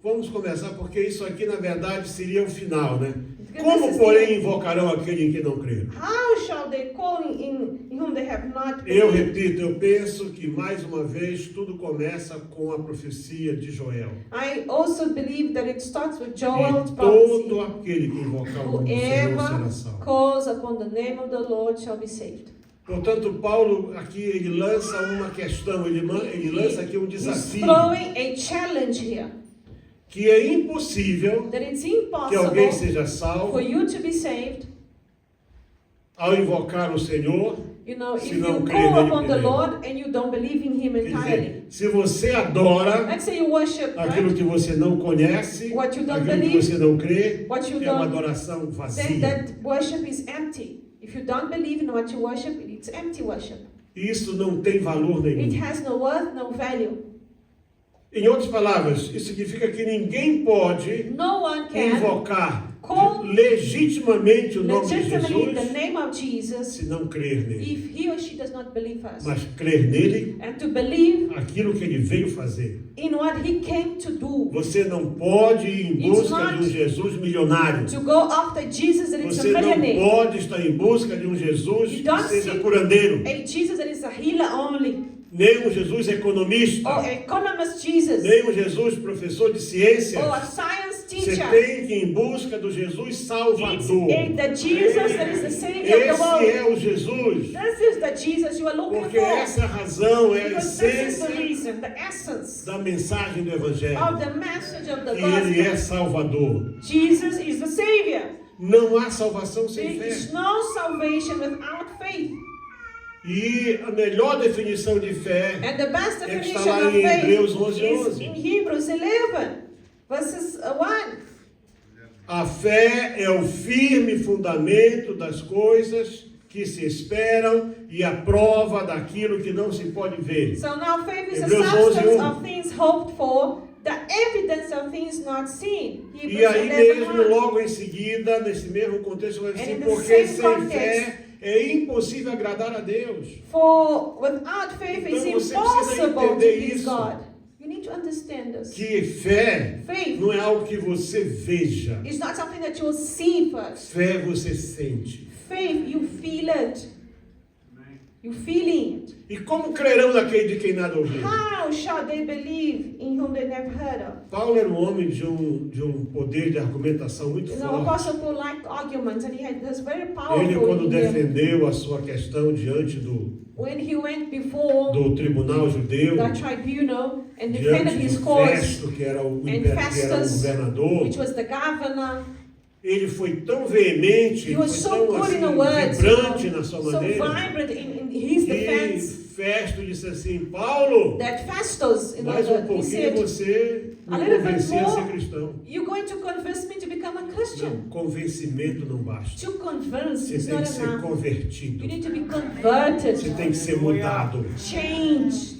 Vamos começar porque isso aqui na verdade seria o final, né?
Because
Como,
this is
porém,
the-
invocarão aquele em que não creram?
How shall they call in whom they have not
Eu
believed?
repito, eu penso que mais uma vez tudo começa com a profecia de Joel.
I also believe that it starts with Joel's
E
prophecy.
todo aquele que invocar o nome do Senhor será
Whoever
salvo.
calls upon the name of the Lord shall be saved.
Portanto, Paulo aqui ele lança uma questão, ele lança aqui um
He's
desafio,
throwing a challenge here.
que é impossível
That it's
que alguém
impossible
seja
for
salvo
you to be saved.
ao invocar o Senhor.
You know,
Se
if
não
you
crê
call
nele
upon the
primeiro.
Lord and you don't believe in Him
Quer
entirely.
dizer, se você adora
Let's say you worship,
aquilo
right?
que você não conhece,
What you don't
aquilo que
believe,
você não crê,
what you
é uma
don't,
adoração
then
vazia.
that worship is empty. If you don't believe in what you worship, it's empty worship.
Isso não tem valor
It
nenhum.
has no worth, no value.
Em outras palavras, isso significa que ninguém pode
No one can
invocar
call
legitimamente o nome de
legitimately the
Jesus
name of Jesus
se não crer nele.
if he or she does not believe us.
Mas crer nele,
And to believe
aquilo que ele veio fazer.
in what he came to do.
Você não pode ir em
It's
busca de um
not
Jesus milionário.
To go after Jesus that is
Você
a
não
millionaire.
pode estar em busca de um Jesus
You
que
don't
seja
see
curandeiro,
A Jesus that is a healer only.
nem um Jesus economista,
Or economist Jesus.
nem um Jesus professor de ciências.
Or a science
Você
teacher.
tem que ir em busca do Jesus
It's
Salvador.
the Jesus that is the Savior of the
Esse
world.
é o Jesus,
This is the Jesus you are looking
porque
for.
essa é a razão, é a
Because this is the
essência
reason, the essence
da mensagem do Evangelho.
of the message of the
Que Ele é
gospel.
Salvador.
Jesus is the Savior.
Não há salvação sem
There is
fé.
no salvation without faith.
E a melhor definição de fé
And the best
é que
definition
está lá
of
em
faith
Hebreus 11,
is
11.
in Hebrews 11, verses 1.
A fé é o firme fundamento das coisas que se esperam e a prova daquilo que não se pode ver.
So now faith is the
Hebreus 11,
substance of things hoped for, the evidence of things not seen.
E
Hebrews
aí
11,
mesmo,
1.
logo em seguida, nesse mesmo contexto, vai
And
dizer,
in the
porque
same
sem
context,
fé é impossível agradar a Deus.
For without faith
Então
it's
você precisa
impossible to
entender
please
isso.
God. You need to understand this.
Que fé
Faith
não é algo que você veja.
is not something that you'll see first.
Fé você sente.
Faith, you feel it. You feeling it.
E como crerão naquele de quem nada ouviu?
How shall they believe in whom they never heard of?
Paulo era um homem de um poder de argumentação muito
You know,
forte.
Apostle Paul liked arguments, and he had this very
Ele,
powerful
quando
in him.
defendeu a sua questão diante do
When he went before
tribunal judeu,
the tribunal and
diante
defended his
de
cause,
Festo, que era o
and Festus,
governador,
which was the governor,
ele foi tão veemente,
he was
foi
so
tão
good
assim,
in the words,
vibrante na sua
so
maneira,
vibrant in his
que
defense,
Festo disse assim, Paulo,
that Festus, in
mais
other
um
words, he
pouquinho
said,
você me
a little bit
convencer a ser
more.
cristão.
"You're going to convince me to become a Christian."
Não, convencimento não basta.
To convince
Você
is
tem
not
que ser
enough.
convertido.
You need to be converted,
Você tem que ser mudado.
changed.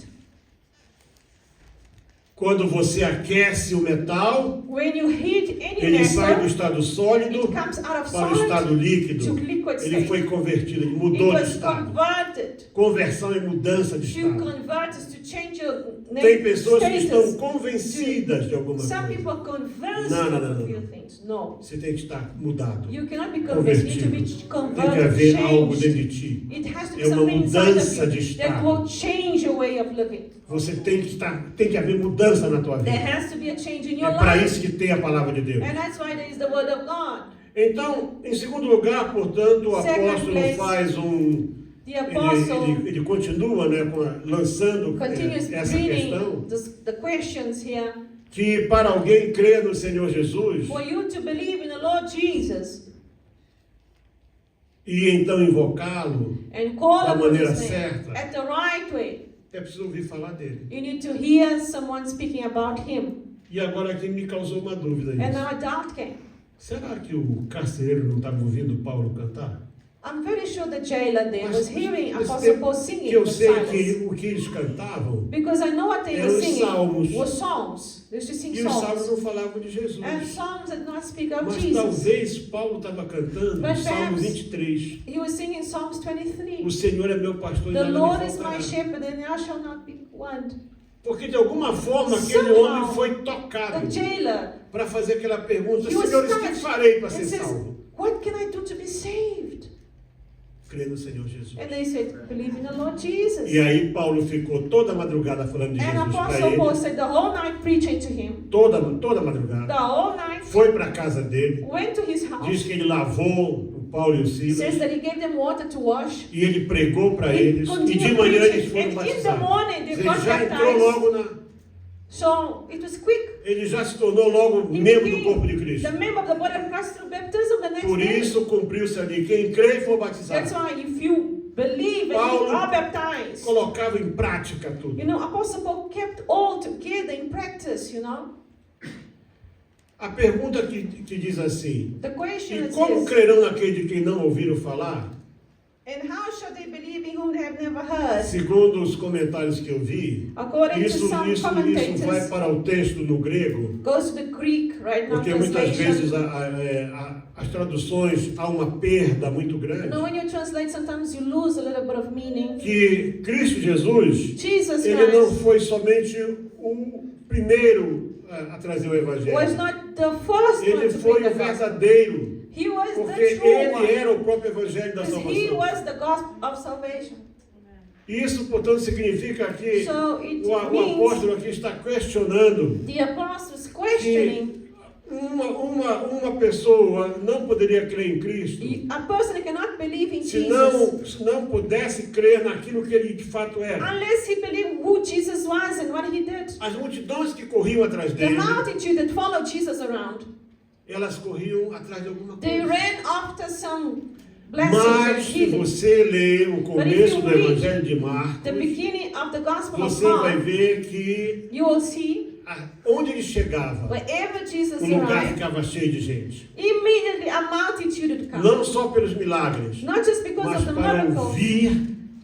Quando você aquece o metal,
When you heat any
ele sai do
metal,
estado sólido
it comes out of
para o estado
solid
líquido.
to liquid
Ele
state.
foi convertido, ele
It
mudou de
was
estado.
converted.
Conversão e mudança de
To
estado.
convert is to change your
Tem pessoas que estão
status.
convencidas de alguma
Some
coisa.
people are convinced
Não, não,
of
não,
a
não.
few things. No.
Você tem que estar mudado.
You cannot be convinced. You need to be
Tem que
converted,
haver algo dentro
changed.
de ti.
It has to be
É uma
something inside
mudança
of
de
you that
estado.
will change your way of living.
Você tem que haver mudança na tua
There
vida.
has to be a change in your
É para
life.
isso que tem a palavra de Deus.
And that's why there is the word of God.
Então, em segundo lugar, portanto, o
Second
apóstolo
place,
faz
The apostle
ele continua, né, lançando
continues
essa
reading
questão.
the questions here.
que para alguém crer no Senhor Jesus
For you to believe in the Lord Jesus
e então invocá-lo,
and call
da
upon
maneira
His name
certa,
at the right way,
é preciso ouvir falar dele.
you need to hear someone speaking about Him.
E agora aqui me causou uma dúvida
And
isso.
now a doubt came.
Será que o carcereiro não estava ouvindo Paulo cantar?
I'm very sure the jailer there was hearing
Mas
Apostle
tem-
Paul
que
singing
eu
with
sei
silence.
que o que eles cantavam,
Because I know what they were
eram os
singing
salmos.
were songs. They used to sing
E os salmos
songs.
não falavam de Jesus.
And songs that not speak of
Mas
Jesus.
talvez Paulo estava cantando
But
o Salmo
perhaps
23.
he was singing Psalms 23.
O Senhor é meu pastor e
The
nada me
Lord is my
faltará.
shepherd and I shall not be want.
Porque de alguma forma aquele
Somehow,
homem foi tocado
The jailer,
para fazer aquela pergunta:
he was
Senhor, o que
touched
farei para
and
ser
says,
salvo?
what can I do to be saved?
Crer no Senhor Jesus.
And they said, believe in the Lord Jesus.
E aí Paulo ficou toda madrugada falando de
And
Jesus para
Apostle Paul
ele.
said the whole night preaching to him.
Toda
The
madrugada.
whole night
Foi para a casa dele.
went to his house.
Diz que ele lavou o Paulo e o
Says
Silas.
that he gave them water to wash.
E ele pregou para
He
eles. E de
continued
manhã eles
preaching.
foram
And in the
batizados.
morning they
Ele
got
já entrou
baptized.
logo na...
So it was quick.
Ele já se tornou logo
He
membro do
became
corpo de Cristo.
the member of the body of Christ through baptism the next
Por
day.
isso cumpriu-se ali. Quem crê e for
That's
batizado.
why if you believe and you
Paulo
are baptized,
colocava em prática tudo.
you know, Apostle Paul kept all together in practice, you know.
A pergunta que diz assim:
The question
e
is
como
this,
crerão naquele de quem não ouviram falar?
and how shall they believe in whom they have never heard?
Segundo os comentários que eu vi,
According to
isso
some
vai
commentators,
para o texto no grego,
goes to the Greek right now
porque muitas vezes
translation.
as traduções há uma perda muito
You
grande.
know, when you translate, sometimes you lose a little bit of meaning.
Que Cristo Jesus,
Jesus
ele não
Christ
foi somente o primeiro a trazer o
was
Evangelho.
not the first one
Ele
to
foi
bring
o
the gospel.
verdadeiro,
He was
porque
the true
ele
one.
era o próprio Evangelho da
Because he
salvação.
was the gospel of salvation.
Isso, portanto, significa que
So it
o
means
apóstolo aqui está questionando
the apostles questioning.
uma pessoa não poderia crer em Cristo
A person cannot believe in
se
Jesus
não pudesse crer naquilo que ele de fato era.
unless he believed who Jesus was and what he did.
As multidões que corriam atrás
The
dele,
multitude that followed Jesus around,
elas corriam atrás de alguma
they
coisa.
ran after some blessings
Mas
and
se
healing.
você ler o começo
you
do
read
Evangelho de Marcos,
The beginning of the Gospel of
você vai
Mark,
ver que
you will see
onde ele chegava,
wherever Jesus
o lugar
arrived,
ficava cheio de gente.
immediately a multitude would come.
Não só pelos milagres,
Not just because
mas
of the
para
miracles,
ouvir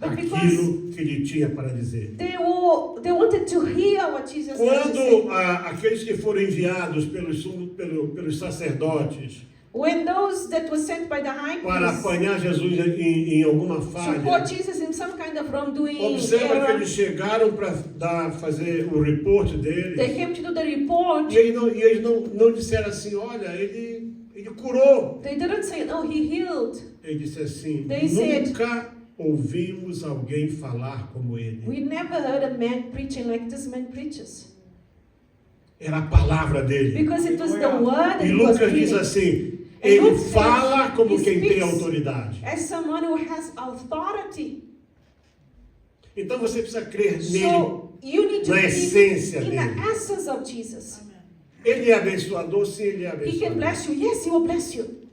but because
aquilo que ele tinha para dizer.
they wanted to hear what Jesus had to say.
Quando aqueles que foram enviados pelos sacerdotes
When those that were sent by the high
para
priest
apanhar Jesus em alguma
to
falha,
put Jesus in some kind of wrongdoing
observa que
error,
eles chegaram para fazer o report
they
deles.
came to do the report.
E eles não disseram assim: olha, ele curou.
They didn't say, oh, he healed.
Ele disse assim:
They said,
nunca ouvimos alguém falar como ele.
We never heard a man preaching like this man preaches.
Era a palavra dele.
Because it was the word that
E
he was
Lucas diz
preaching.
assim:
And
ele
Luke says,
fala como
he
quem tem
speaks
autoridade.
as someone who has authority.
Então você precisa crer nele.
So you need to
na
believe
essência
in
dele.
the essence of Jesus.
Ele é abençoador, sim, ele é
He can
abençoador.
bless you. Yes, he will bless you.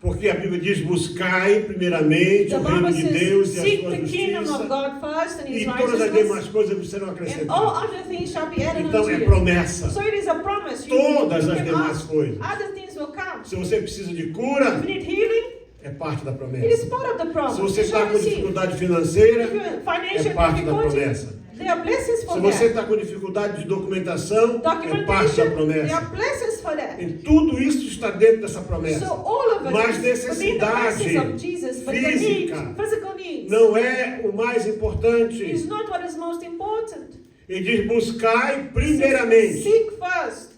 Porque a Bíblia diz: buscai primeiramente
The
o reino
Bible
de Deus e
says,
a
seek
sua
the kingdom of
justiça,
God first and his
e todas as
righteousness,
demais coisas serão
and all
acrescentadas.
other things shall be added
Então
unto
é
you.
promessa.
So it is a promise.
Todas
you
as
can
demais
ask.
coisas.
Other things will come.
Se você precisa de cura,
If you need healing,
é parte da
it is
promessa.
part of the promise.
Se você
You shall
está com
receive.
dificuldade
If
financeira,
you're
é
financial
parte da
difficulty,
promessa.
there are blessings for
Se você
that.
está com dificuldade de documentação, é parte da
Documentation, there are
promessa.
blessings for that.
E tudo isso está dentro dessa
So
promessa.
all of it
Mas
is within the
necessidade
blessings of Jesus, but the
física
needs, physical needs,
Não é o mais
is
importante.
not what is most important.
Ele diz: buscai primeiramente.
Seek first,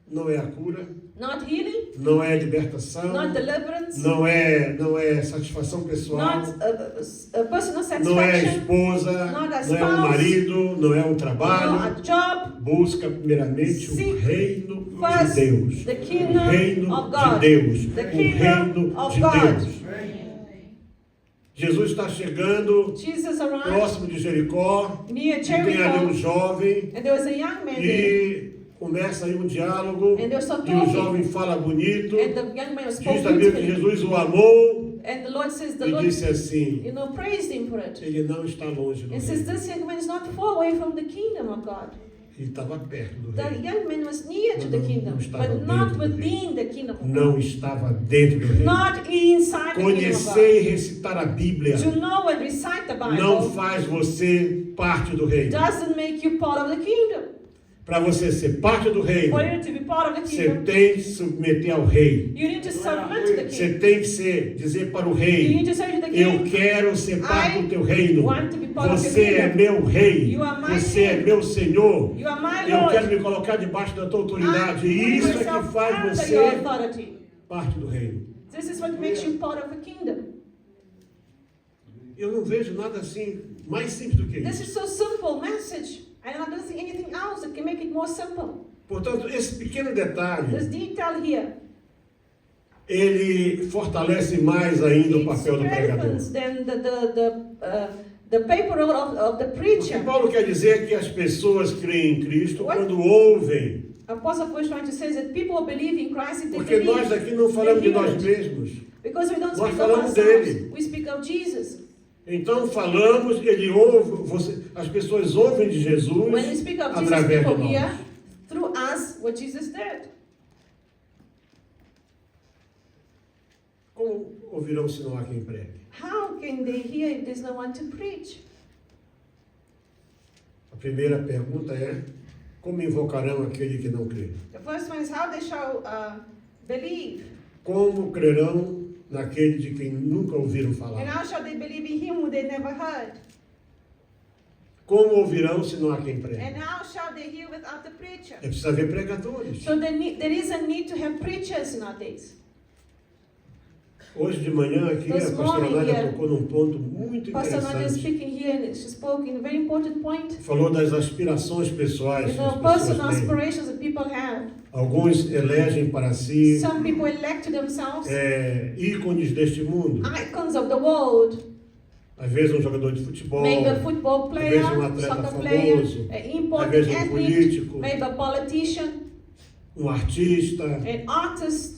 Não é a cura,
not healing,
não é a libertação,
not deliverance,
não é satisfação pessoal,
not a personal
não é a
satisfaction,
esposa,
not a
não é um
spouse,
marido, não é um
not a
trabalho.
job.
Busca primeiramente o
Seek
reino de
first
Deus.
the
O
kingdom
reino
of
de
God.
Deus.
The
O
kingdom
reino
of
de
God.
Deus. Jesus está chegando
Jesus arrived
próximo de Jericó,
near
e tem ali um
Jericho,
jovem,
and there was a young man there.
e começa aí um diálogo,
And they're so
e o
talking.
jovem fala bonito,
And the young man spoke
diz também que
beautifully.
Jesus o amou,
And the Lord says, the
e
Lord,
disse assim,
praised him for it.
ele não está longe do
And says,
reino.
this young man is not far away from the kingdom of God.
Ele estava perto do
The
reino.
young man was near to the
Não
kingdom,
estava
but not
dentro do
within the kingdom of God.
Não estava dentro do reino.
Not inside the kingdom of
Conhecer e
God.
recitar a Bíblia
To know and recite the
não
Bible
faz você parte do reino.
doesn't make you part of the kingdom.
Para você ser parte do reino,
For you to be part of the
você
kingdom,
tem que se submeter ao rei.
you need to submit to the king.
Você tem que dizer para o
You
rei,
need to say to the
eu
king,
quero ser parte do teu reino.
want to be part of
Você
your
é
kingdom.
meu rei.
You are my
Você é
king.
meu Senhor.
You are my
Eu quero
Lord.
me colocar debaixo da tua
I'm
autoridade.
putting
E isso é
myself
que faz
under
você
your authority.
parte do reino.
This is what makes you part of the kingdom.
Eu não vejo nada assim mais simples do que
This
isso.
is so simple message. And I don't see anything else that can make it more simple.
Portanto, esse pequeno detalhe,
This detail here,
ele fortalece mais ainda o
it
papel do pregador.
strengthens than the paper roll of the
O que
preacher.
Paulo quer dizer é que as pessoas creem em Cristo
What?
quando ouvem.
Apostle Paul is trying to say that people believe in Christ if they
Porque nós
believe.
aqui não falamos de
They hear
nós
it.
mesmos.
Because we don't
Nós
speak of
falamos
ourselves.
dele.
We speak of Jesus.
Então falamos, ele ouve, as pessoas ouvem de Jesus
When we speak of Jesus,
através de
people
nós.
hear through us what Jesus did.
Como ouvirão se não há quem pregue?
How can they hear if there's no one to preach?
A primeira pergunta é, como invocarão aquele que não crê?
The first one is how they shall believe.
Como crerão naquele de quem nunca ouviram
And
falar?
how shall they believe in him who they never heard?
Como ouvirão se não há quem pregue?
And how shall they hear without the preacher?
É preciso haver pregadores.
So there is a need to have preachers in our days.
Hoje de manhã aqui
This
a pastora
morning,
Nádia
yeah.
tocou num ponto muito
Pastor Nadia is
interessante.
speaking here and she spoke in a very important point.
Falou das aspirações pessoais que as
The personal
pessoas têm.
aspirations that people have.
Alguns elegem para si
Some people elect to themselves
ícones deste mundo.
icons of the world.
Às vezes um jogador de futebol,
Maybe a football player,
vezes atleta
soccer player,
famoso,
an
às
important
vezes
athlete,
político,
maybe a politician,
artista.
an artist.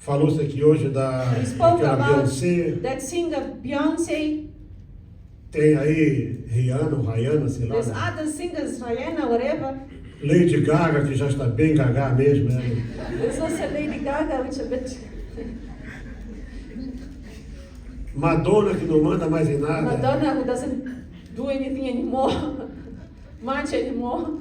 Falou-se aqui hoje
We spoke
daquela
about
Beyoncé.
that singer Beyonce.
Tem aí Rihanna ou Rihanna, sei lá.
There's
né?
other singers, Rihanna, whatever.
Lady Gaga, que já está bem gaga mesmo. Né?
There's also Lady Gaga, which a bit.
Madonna, que não manda mais em nada.
Madonna, who doesn't do anything anymore, much anymore.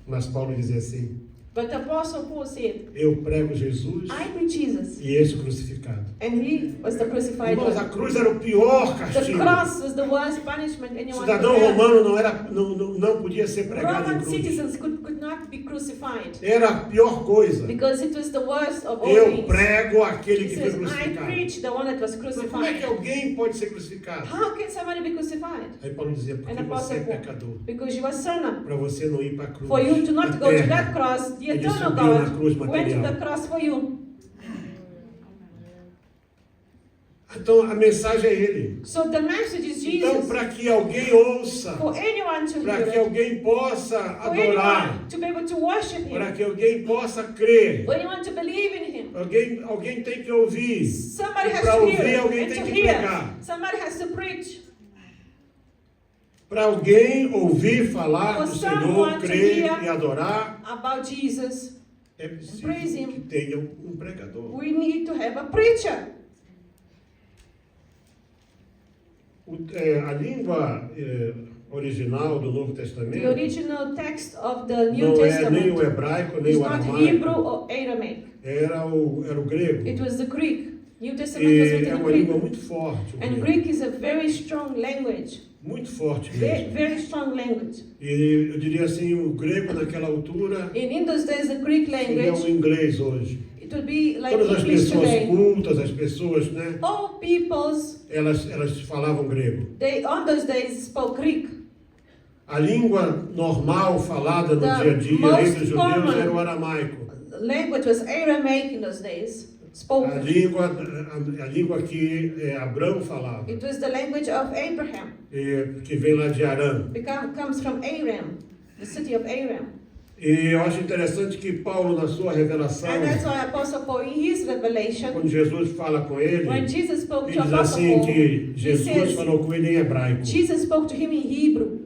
Mas Paulo dizia assim,
But the Apostle Paul said,
eu prego Jesus
I preach Jesus,
e esse crucificado.
and he was the crucified
Irmãos, a
one.
cruz era o pior
The
castigo.
cross was the worst punishment anyone
Cidadão
could have.
romano não podia ser pregado em
Roman
cruz.
citizens could not be crucified
Era a pior coisa.
because it was the worst of all
Eu
things.
prego aquele
He
que foi
says, I
crucificado.
preach the one that was
Mas como é que
crucified.
alguém pode ser crucificado?
How can somebody be crucified?
Aí Paulo dizia, porque
And
você é
Apostle Paul,
pecador.
because you are a sinner.
Para você não ir para a cruz.
For you to not
na
go to
terra.
that cross, the
Ele
eternal
subiu na cruz
God went to
material.
the cross for you.
Então a mensagem é ele.
So the message is
Então,
Jesus.
para que alguém ouça,
For anyone to
para
hear
que
it,
alguém possa
for
adorar,
anyone to be able to worship
para
Him,
que alguém possa crer,
for anyone to believe in Him.
alguém tem que ouvir.
Somebody
E
has
para
to
ouvir,
hear,
alguém
and
tem
to
que
hear,
pregar.
somebody has to preach.
Para alguém ouvir falar
For
do
someone
Senhor,
to
crer
hear
e adorar,
About Jesus,
é preciso
praise Him.
que tenha um pregador.
we need to have a preacher.
A língua original do Novo
The
Testamento
original text of the New
não é nem o
Testament
hebraico, nem
is
o
not Hebrew
aramaico,
or Aramaic.
era o grego.
It was the Greek. New Testament was
E é
written in
uma língua
Greek.
muito forte, o
And
grego.
Greek is a very strong language.
Muito forte
Very,
mesmo.
very strong language.
E eu diria assim, o grego naquela altura
And in those days, the Greek
seria o
language,
inglês hoje.
it would be like
Todas as
English
pessoas
today.
cultas, as pessoas, né,
All peoples,
elas falavam grego.
they on those days spoke Greek.
A língua normal falada no
The
dia a dia
most
entre os judeus
common
era o aramaico.
Language was Aramaic in those days. spoke.
a língua que Abraão falava,
It was the language of Abraham.
que vem lá de Arã.
Comes from Aram, the city of Aram.
E eu acho interessante que Paulo, na sua revelação,
And that's why Apostle Paul, in his revelation,
quando Jesus fala com ele,
when Jesus spoke
ele
to
diz
Apostle
assim
Paul,
que
he
Jesus
says,
falou com ele em hebraico,
Jesus spoke to him in Hebrew,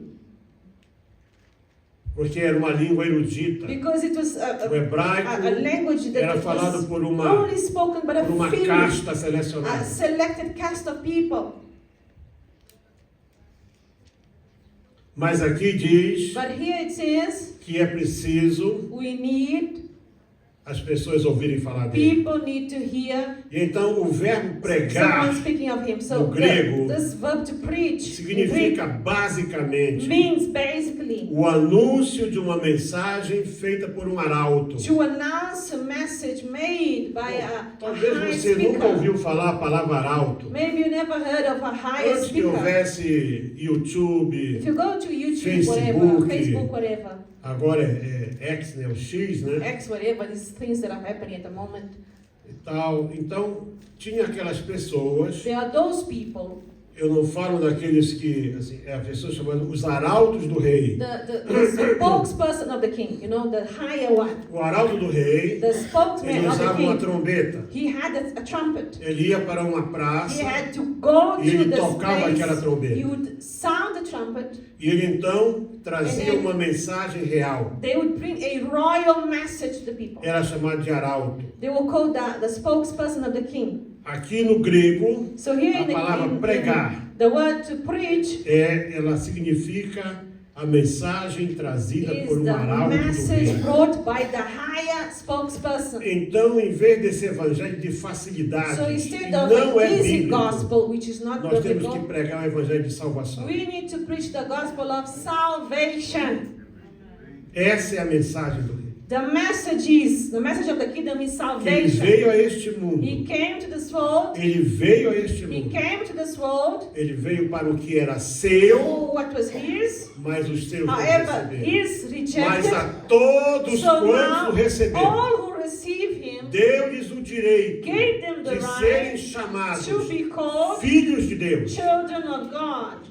porque era uma língua erudita.
because it was
O hebraico
a language that
era
was
falado por
not
uma
only spoken but a few,
casta
a
selecionada.
selected cast of people.
Mas aqui diz
But here it says,
que é preciso
we need,
as pessoas ouvirem falar dele.
people need to hear
E então o verbo
someone
pregar
speaking of him. So
no grego
this verb to preach in Greek
significa basicamente
means basically
o anúncio de uma mensagem feita por um arauto.
to announce a message made by a
Talvez
high
você nunca
speaker.
ouviu falar a palavra arauto.
Maybe you never heard of a high
Antes que
speaker.
houvesse YouTube,
If you go to YouTube,
Facebook,
whatever, Facebook, whatever,
agora é X, né? O X, né?
X, whatever, these things that are happening at the moment,
E tal. Então, tinha aquelas pessoas,
there are those people,
eu não falo daqueles que, assim, a pessoa chamada os arautos do rei.
the spokesperson of the king, you know, the higher one,
O arauto do rei,
the spokesman
ele
of the
usava uma
king.
trombeta.
He had a trumpet.
Ele ia para uma
He
praça
had to go
e ele
to the
tocava aquela
space.
trombeta.
He would sound the trumpet.
E ele então trazia uma mensagem real.
They would bring a royal message to the people.
Era chamado de arauto.
They were called the spokesperson of the king.
Aqui no grego,
So here
a palavra pregar
the word to preach
ela significa a mensagem trazida
is
por um
the
arauto do
message
rei.
brought by the higher spokesperson.
Então, em vez desse evangelho de facilidade,
So
que
instead of
não
an
é
easy
bíblico,
gospel, which is not
nós temos que
biblical,
pregar o evangelho de salvação.
we need to preach the gospel of salvation.
Essa é a mensagem do rei.
The message of the kingdom is
Que ele
salvation.
veio a este mundo.
He came to this world.
Ele veio a este
He
mundo.
came to this world.
Ele veio para o que era seu,
For what was his,
mas os seus não
however,
receberam.
is
Mas
rejected.
a todos
So
quantos
now,
o receberam,
all who receive him,
deu-lhes o direito
gave them the
de serem
right
chamados
to be called
filhos de Deus.
children of God.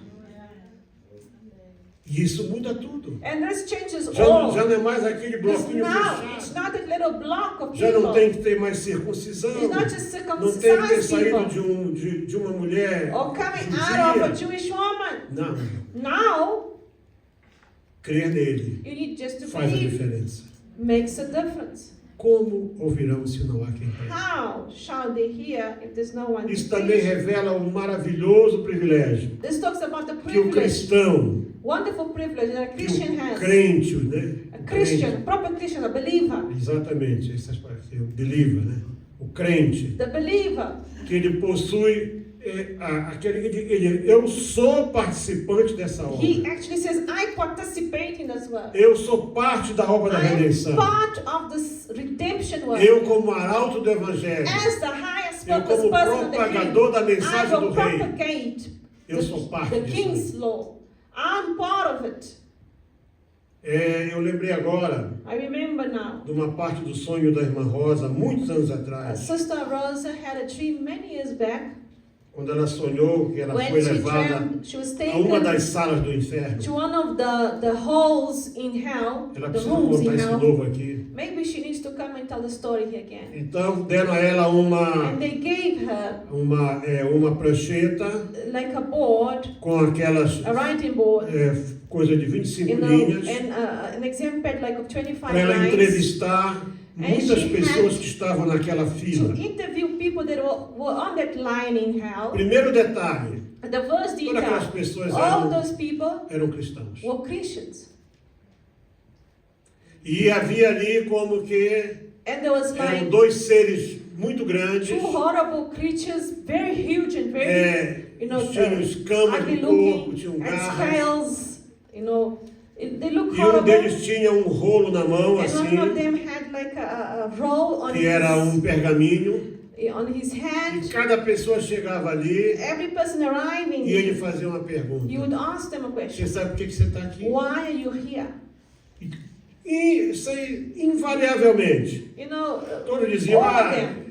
E isso muda tudo.
And this changes
Já
all.
não é mais aquele
Because
bloquinho
now, it's
fechado.
not a little block of
Já não
people.
tem que ter mais circuncisão.
It's not just
Não tem que ter
circumcised
saído
people
de uma mulher
or coming out of a
judia.
Jewish woman.
Não.
Now,
Crer nele
you need just to
faz a
believe.
diferença.
Makes a difference.
Como ouvirão se não há quem pregue?
How shall they hear if there's no one to
Isso também
preach?
revela um maravilhoso privilégio
This talks about the
que o
privilege,
cristão,
wonderful privilege that a
que
Christian
o
has.
crente, né?
A
O
Christian,
crente,
a proper Christian, a believer.
exatamente, essas palavras, o believer, né? O crente,
The believer,
que ele possui eu sou participante dessa obra.
he actually says, I participate in this work.
Eu sou parte da obra da
I am
redenção.
part of this redemption work.
Eu, como arauto do evangelho,
As the highest
eu, como
spokesperson of the
propagador da
king, I
mensagem
will
do rei,
propagate
eu sou parte
the
disso.
king's law. I'm part of it.
Eu lembrei agora
I remember now.
de uma parte do sonho da irmã Rosa, muitos anos atrás,
Sister Rosa had a dream many years back
quando ela sonhou que ela
when
foi
she
levada
dreamt she was
a uma
taken
das salas do inferno.
to one of the halls in hell,
Ela
the
precisa
rooms
contar
in
isso de
hell.
novo aqui.
Maybe she needs to come and tell the story here again.
Então deram a ela
And they gave her
uma prancheta
like a board,
com aquelas
a writing board,
coisa de 25
you know,
linhas,
and an exam pad like of 25
para ela
lines,
entrevistar muitas
she
pessoas
had
que estavam naquela fila.
to interview people that were on that line in hell.
Primeiro detalhe,
The first
todas aquelas
detail,
pessoas
all those people
eram cristãos.
were Christians.
E havia ali como que
And there was
eram
like
dois seres muito grandes,
two horrible creatures, very huge and very,
tinham escamas
ugly
no corpo,
looking,
tinham
and
garras,
scales, they look
e um
horrible.
deles tinha um rolo na mão,
And
assim,
one of them had like a roll on
que era pergaminho,
his
e
hand.
cada pessoa chegava ali
Every person arriving,
e ele fazia uma pergunta.
you would ask them a
Você
question.
sabe por que você está aqui?
Why are you here?
E isso aí, invariavelmente,
You know,
todos diziam,
all of them.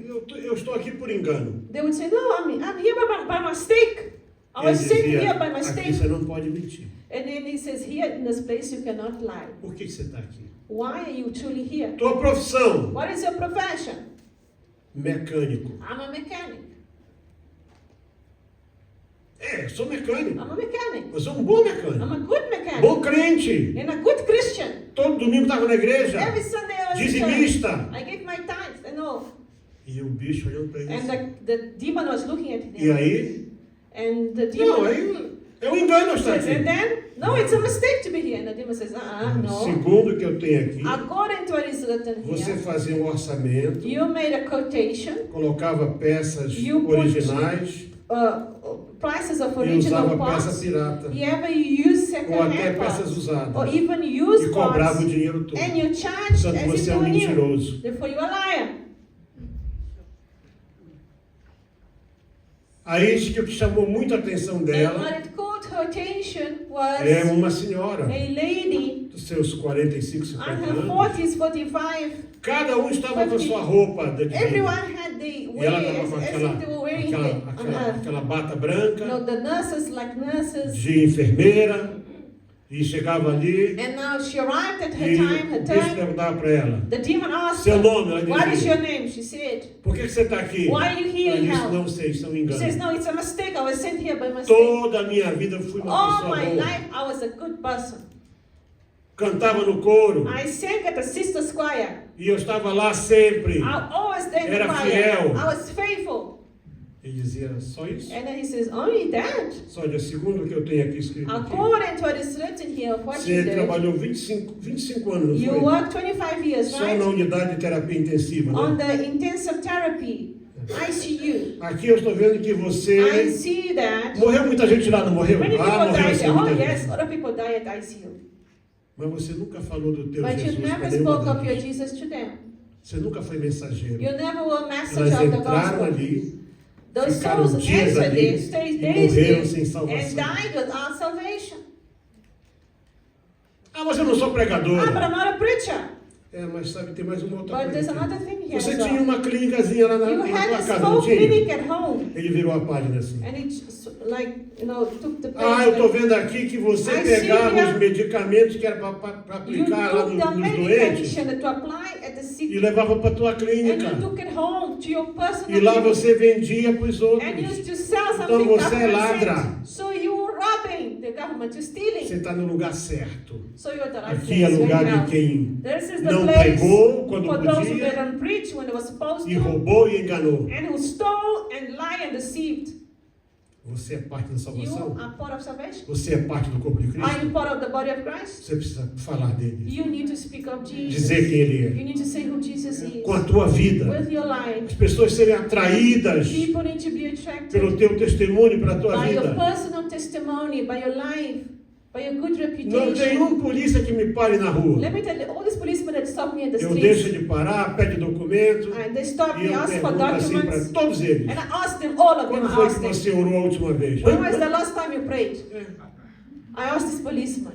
eu estou aqui por engano.
They would say, no, I'm here by mistake. I
Ele
was sent
dizia,
here by
aqui
mistake.
você não pode mentir.
And then he says, here in this place you cannot lie.
Por que você está aqui?
Why are you truly here?
Tua profissão,
What is your profession?
mecânico.
I'm a mechanic.
Eu sou mecânico.
I'm a mechanic.
Eu sou um bom
I'm
mecânico.
a good mechanic.
Bom crente.
And a good Christian.
Todo domingo estava na igreja.
Every Sunday I was in
Dizimista.
church. I gave my tithes and all.
E o bicho olhando para ele.
And
assim.
the demon was looking at
E
him.
aí?
And the
Não,
demon
aí é um engano estar
says, and
aqui.
then, no, it's a mistake to be here. And the demon says, no.
Segundo o que eu tenho aqui,
According to what is written
você
here,
fazia um orçamento,
you made a quotation,
colocava peças
You put-
originais
prices of
e
original
usava peça
parts.
pirata.
You ever use
Ou até
second-hand
peças
parts,
usadas.
or even
E
used
cobrava
parts,
o dinheiro todo.
and you charge
Portanto,
as if
você é
you
um
were new.
mentiroso.
Therefore, you are a liar.
Aí diz que o que chamou muito a atenção
And
dela
what it caught her attention was
é uma senhora
a lady
dos seus 45,
on
50
her
anos.
40s, 45.
Cada um estava com a sua roupa da divina.
Everyone had the
E
way
ela estava com
as if they were wearing it on her.
aquela bata
You
branca
know, the nurses like nurses.
de enfermeira e chegava ali
And now she arrived at her
e
time, her
o bicho
turn.
perguntava para ela:
The demon asked
seu
her,
nome? Ela
what is
dizia:
your name? She said.
por que você está aqui?
Why are you here,
Ela disse:
Hal?
não sei, isso é um
She says,
engano.
no, it's a mistake. I was sent here by mistake.
Toda a minha vida eu fui uma
All
pessoa
my
boa.
life, I was a good person.
Cantava no coro
I sang at the sister's choir.
e eu estava lá sempre.
I always stayed in the
Era
choir.
fiel.
I was faithful.
Ele dizia: só isso?
And then he says, only that?
Só de segundo o que eu tenho aqui escrito aqui.
According to what is written here of what you
Você
did,
trabalhou 25 anos,
you
não foi?
worked 25 years,
Só na
right?
unidade de terapia intensiva,
On
né?
the intensive therapy, ICU.
Aqui eu estou vendo que
I
você...
see that.
Morreu muita gente lá, não morreu?
Many people
Morreu
die
sim,
there.
muita
Oh,
gente.
yes, other people die at ICU.
Mas você nunca falou do teu
But you
Jesus
never
para nenhuma
spoke of your
delas.
Jesus to them.
Você nunca foi mensageiro.
You never were a messenger
Elas
of the
entraram
gospel.
ali,
Those
ficaram
souls
dias
entered
ali
it, stayed
e
days
morreram
there,
sem
and
salvação.
died without salvation.
Ah, mas eu não sou pregador.
But I'm not a preacher.
Mas sabe, tem mais uma outra
But there's
coisa.
another thing here
Você
as
tinha
well.
uma clínicazinha lá na
You
tua
had a
casa, não
small
tinha?
clinic at home.
Ele virou a página assim.
And it just, like, took the
Ah, eu estou
page.
vendo aqui que você
I
pegava
see here-
os medicamentos que era para
You
aplicar lá
took the
nos doentes
medication to apply at the sick.
e levava para a tua
And
clínica.
you took it home to your personal
E lá
clinic.
você vendia para os
And
outros.
used to sell
Então
something
você é
government
ladra.
sent. So you were robbing the government, you're stealing.
Você está no lugar certo.
So you're at the right
Aqui é
place.
lugar
right
de quem
now. This is the
não
place
pregou quando
for those who
podia
didn't preach when they were supposed
e
to,
roubou e enganou.
and who stole and lied and deceived.
Você é parte da
You
salvação?
are part of salvation.
Você é parte do corpo de
Are
Cristo?
you part of the body of Christ?
Você precisa falar dele.
You need to speak of Jesus.
Dizer quem ele
You need to say who Jesus is.
Com a tua vida.
With your life.
As pessoas serem atraídas
People need to be attracted
pelo teu testemunho, pela tua
by your
vida.
personal testimony, by your life, by your good
Não tem
reputation.
polícia que me pare na rua.
Let me tell you, all these policemen that stop me in the
Eu deixo
streets,
de parar, pede documento
and they stop
e
me,
eu
ask for
pergunto assim para
documents,
todos eles.
and I ask them, all of them,
Quando
I
foi
ask
que
them,
você orou a última vez?
when was the last time you prayed?
É.
I asked this policeman,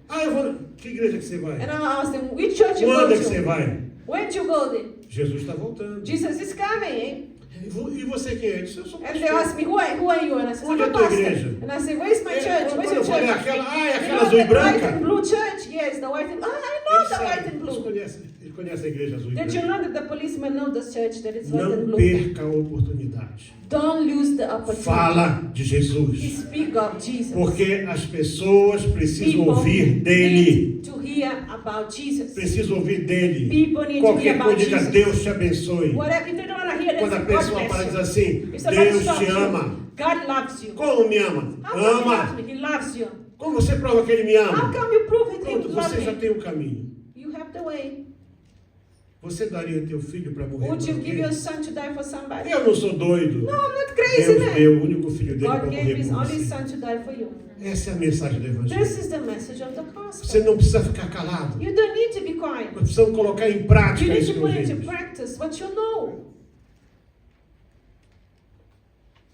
Eu vou... Que igreja que você vai?
and I asked them, which church you
Quando
go
é que você
to?
vai?
When do you go there?
Jesus está voltando.
Jesus is coming, eh?
E você quem é? Eu disse, eu sou
And they
pastor.
ask me, who are you? And I said,
Onde
I'm
é
a
tua
pastor.
igreja?
And I say, where's my church? Where's
Quando
your
eu falei
church?
aquela,
You
aquela
know
azul e
the white
branca.
and blue church? Yes, the white and blue. I know the white and
Eles
blue.
conhecem a igreja azul e
Did you
branca.
know that the policemen know this church that is white and
Não
blue?
perca a oportunidade.
Don't lose the opportunity.
Fala de
To
Jesus.
speak of Jesus.
Porque as pessoas precisam
People
ouvir dele.
need to hear about Jesus.
Precisam ouvir dele.
People need to hear
Qualquer
about
coisa, diga,
Jesus.
Deus te abençoe.
Whatever, if they don't want to hear that,
Quando a
God
pessoa para e
bless
diz
you.
assim,
If somebody
Deus
stops
te
you,
ama.
God loves you.
Como me ama?
How come he loves
Ama.
me? He loves you.
Como você prova que ele me
How
ama?
come you prove it? He
Pronto,
loves
você já
me.
tem o caminho.
You have the way.
Você daria teu filho para morrer
Would
por
you give your
alguém?
son to die for somebody?
Eu não sou doido.
No, I'm not crazy,
Deus
man.
deu o único filho dele para
God gave
morrer
his
por
only
você.
son to die for you.
Essa é a mensagem do Evangelho.
This is the message of the gospel.
Você não precisa ficar calado.
You don't need to be quiet.
Nós precisamos colocar em
You
prática
need
isso
to
que
put into
ouvimos.
practice what you know.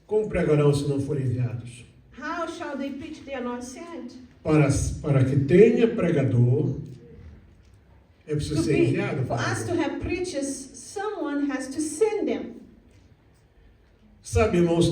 Como pregarão se não forem enviados?
How shall they preach they are not sent?
Para que tenha pregador, é preciso
To
ser
be,
enviado.
for us to have preachers, someone has to send
Sabe, irmãos,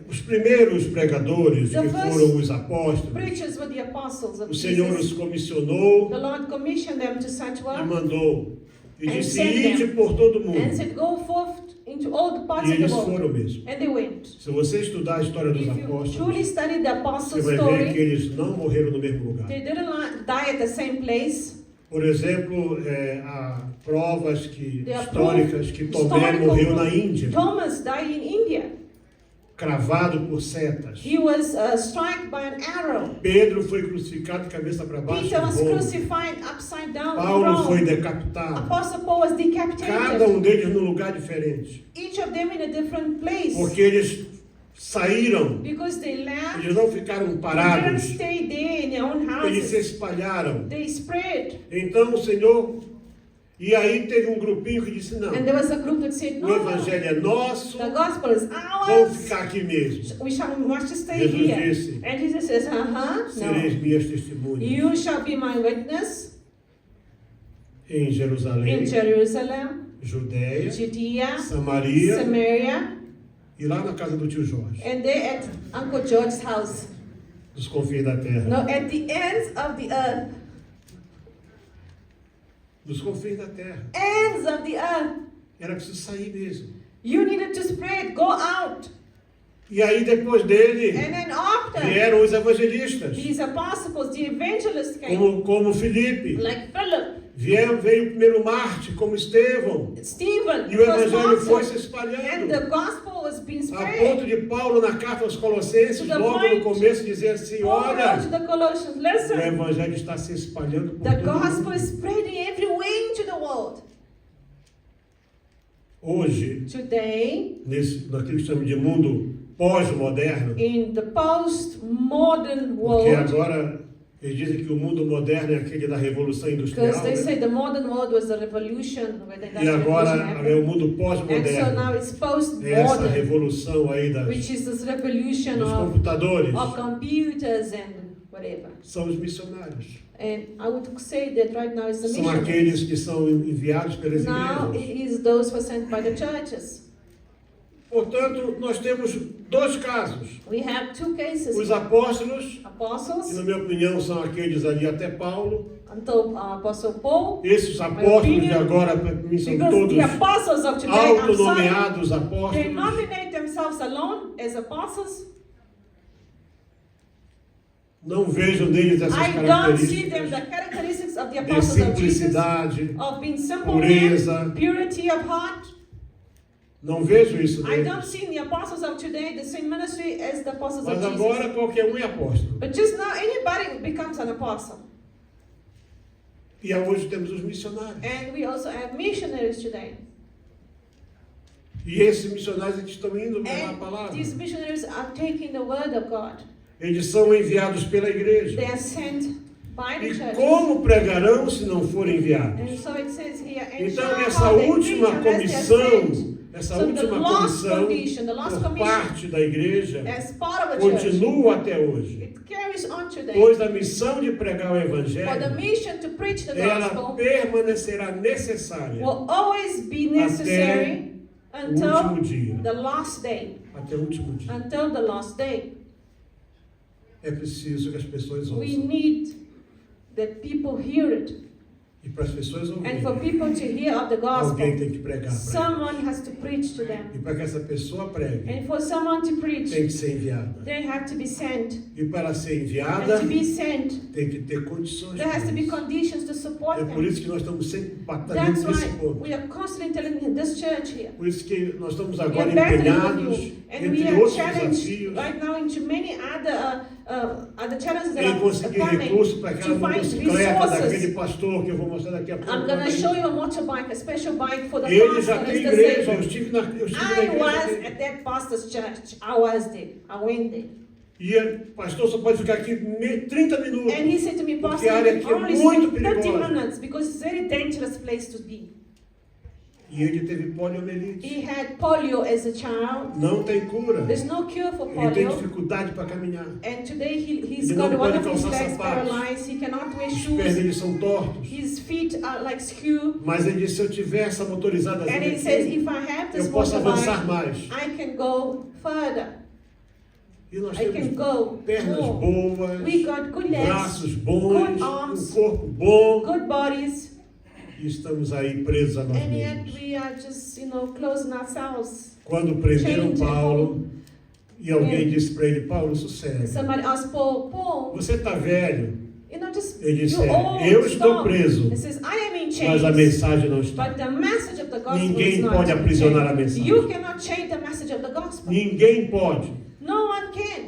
os primeiros pregadores,
The
que
first
foram os apóstolos,
Preachers were the apostles of
o Senhor
Jesus.
os comissionou
The Lord commissioned them to such
e
work
mandou. E
And
disse,
sent
ide
them.
por todo
and
mundo.
said, "Go forth into all the parts
E
of the
eles
world."
foram mesmo.
And they went.
Se você estudar a história dos
If you truly
apóstolos,
study the
você
apostles'
vai ver que
story,
eles não morreram no mesmo lugar.
they didn't die at the same place.
Por exemplo, há provas
There are
históricas que Tomé
historical
morreu na
proof.
Índia,
Thomas died in India.
cravado por setas.
He was struck by an arrow.
Pedro foi crucificado de cabeça para baixo em
Peter was
Roma.
crucified upside down in
Paulo foi
Rome.
decapitado.
Apostle Paul was
Cada
decapitated.
deles num lugar diferente.
Each of them in a different place.
Porque eles saíram,
Because they left.
eles não ficaram
They didn't
parados,
stay there in their own
eles se
houses.
espalharam.
They spread.
Então o Senhor, e aí teve um grupinho que disse, não,
And there was a group that said,
o
"No,
Evangelho é nosso,
the gospel is
vamos
ours.
ficar aqui mesmo.
We must stay
Jesus
here."
disse,
And Jesus says, no.
sereis minhas testemunhas
You shall be my witness
em Jerusalém,
in Jerusalem,
Judéia,
Judea,
Samaria
Samaria,
e lá na casa do tio Jorge,
and there at Uncle George's house.
dos confins da terra.
No, at the ends of the earth.
Dos confins da terra.
Ends of the earth.
Era preciso sair mesmo.
You needed to spread, go out.
E aí depois dele
And then after,
vieram os evangelistas,
these apostles, the evangelists came,
como Filipe.
like Philip,
Veio o primeiro Marte, como Estevão.
Stephen,
E o
first
evangelho foi se
martyr.
espalhando.
And the gospel was being
A
spread.
ponto de Paulo, na carta aos Colossenses,
To the
logo
point,
no começo, dizer assim,
Paul wrote to
olha,
the Colossians,
o
listen,
evangelho está se espalhando por
the
todo
gospel
mundo.
is spreading everywhere into the world.
Hoje,
Today,
naquilo que chamamos de mundo pós-moderno,
in the post-modern
porque
world,
agora eles dizem que o mundo moderno é aquele da Revolução Industrial,
because they
né?
say the modern world was the revolution, where the
E
industrial
agora
revolution
é o
happened.
mundo
And so
pós-moderno.
now it's
É essa
post-modern,
revolução aí
which is this revolution
dos
of
computadores.
computers and whatever.
São os missionários.
And I would say that right now it's the
São
mission.
aqueles que são enviados pelas
Now
igrejas.
it is those who are sent by the churches.
Portanto, nós temos dois casos.
We have two cases.
Os apóstolos, que
Apostles,
na minha opinião são aqueles ali até Paulo.
until Apostle Paul.
Esses apóstolos de agora, para mim, são
Because
todos
the apostles of today, I'm sorry,
autonomeados
they
apóstolos.
nominate themselves alone as apostles.
Não vejo neles essas
I don't see them,
características
the characteristics of the
de
apostles of Jesus,
simplicidade,
of being simple
pureza.
men, purity of heart.
Não vejo isso
I don't
neles.
see in the apostles of today the same ministry as the apostles
Mas
of
agora
Jesus.
qualquer um é apóstolo.
But just now, anybody becomes an apostle.
E hoje temos os missionários.
And we also have missionaries today.
E esses missionários eles estão indo levar a palavra.
And these missionaries are taking the word of God.
Eles são enviados pela igreja.
They are sent by the
E
church.
como pregarão se não forem enviados?
And so it says here, and
Então,
shall
essa
they
última
preach unless they are
comissão,
sent.
essa
So the
última
last
comissão,
condition, the last
por
commission,
parte da igreja,
as part of the church,
continua até hoje.
it carries on today.
Pois a missão de pregar o
For the
Evangelho,
mission to preach the
ela
gospel
permanecerá necessária
will always be necessary
o último
until
dia.
the last day.
Até o último dia.
Until the last day.
É preciso que as pessoas
We
ouçam.
need that people hear it.
E para as pessoas
And for
ouvirem,
people to hear of the
alguém
gospel,
tem que pregar para elas.
someone has to preach to them.
E para que essa pessoa pregue,
And for someone to preach,
tem que ser enviada.
they have to be sent.
E para ser
And
enviada,
to be sent,
tem que ter condições.
there has to be
para isso.
conditions to support
É por
them.
isso que nós estamos sempre batalhando
That's
nesse
why
ponto.
we are constantly telling this church here.
Por isso que nós estamos
We
agora
are battling
empenhados,
with you. And we
entre
are
outros
challenged
desafios,
right now into many other challenges that
em
are
conseguir
coming
recursos para aquela
to find
motocicleta daquele
resources.
pastor que eu vou mostrar daqui a pouco.
I'm going to show you a motorbike, a special bike for the
Ele já
pastor
tem
who's
igreja, eu
disabled.
estive na
I
igreja
was
dele.
at that pastor's church. I was there. I went there.
E o pastor só pode ficar aqui 30 minutos.
And he said to me,
Porque
Pastor,
a área
you
aqui é
only
muito
spend 30
perigosa.
minutes because it's a very dangerous place to be.
E ele teve poliomielite.
He had polio as a child.
Não tem cura.
There's no cure for
Ele tem
polio.
dificuldade para caminhar.
And today he's
Ele
got
não
one
pode
of his
calçar
legs
sapatos.
paralyzed. He cannot wear
Os pés
shoes.
dele são tortos.
His feet are like skew.
Mas ele disse, se eu tiver essa motorizada
And he says,
aqui,
if I have this
eu posso avançar
motorbike,
mais.
I can go further.
E nós
I can
temos
go
pernas
more.
boas,
We got good legs,
braços bons,
good arms,
corpo bom.
good bodies,
E estamos aí presos a nós
and yet
mesmos.
we are just, closing ourselves.
Quando prenderam
Change.
Paulo, e alguém
Yeah.
disse para ele, Paulo, sossega.
Somebody asked Paul,
Você está velho.
just,
Ele disse,
you're old,
eu estou
stop.
preso,
He says, I am in
mas a
chains,
mensagem não está.
but the message of the gospel
Ninguém
is not
pode aprisionar a
changed.
mensagem.
You cannot change the message of the gospel.
Ninguém pode.
No one can.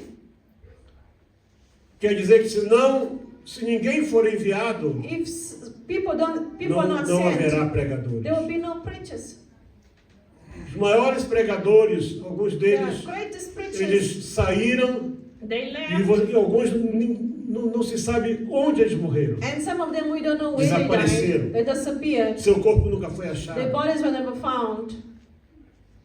Quer dizer que se ninguém for enviado,
If people are not
não
sent,
haverá pregadores.
there will be no preachers.
Os maiores pregadores, alguns
The
deles,
greatest preachers,
eles saíram
they
e
left.
alguns não se sabe onde eles morreram.
And some of them we don't know where they
Desapareceram.
died. They disappeared.
Seu corpo nunca foi achado.
Their bodies were never found.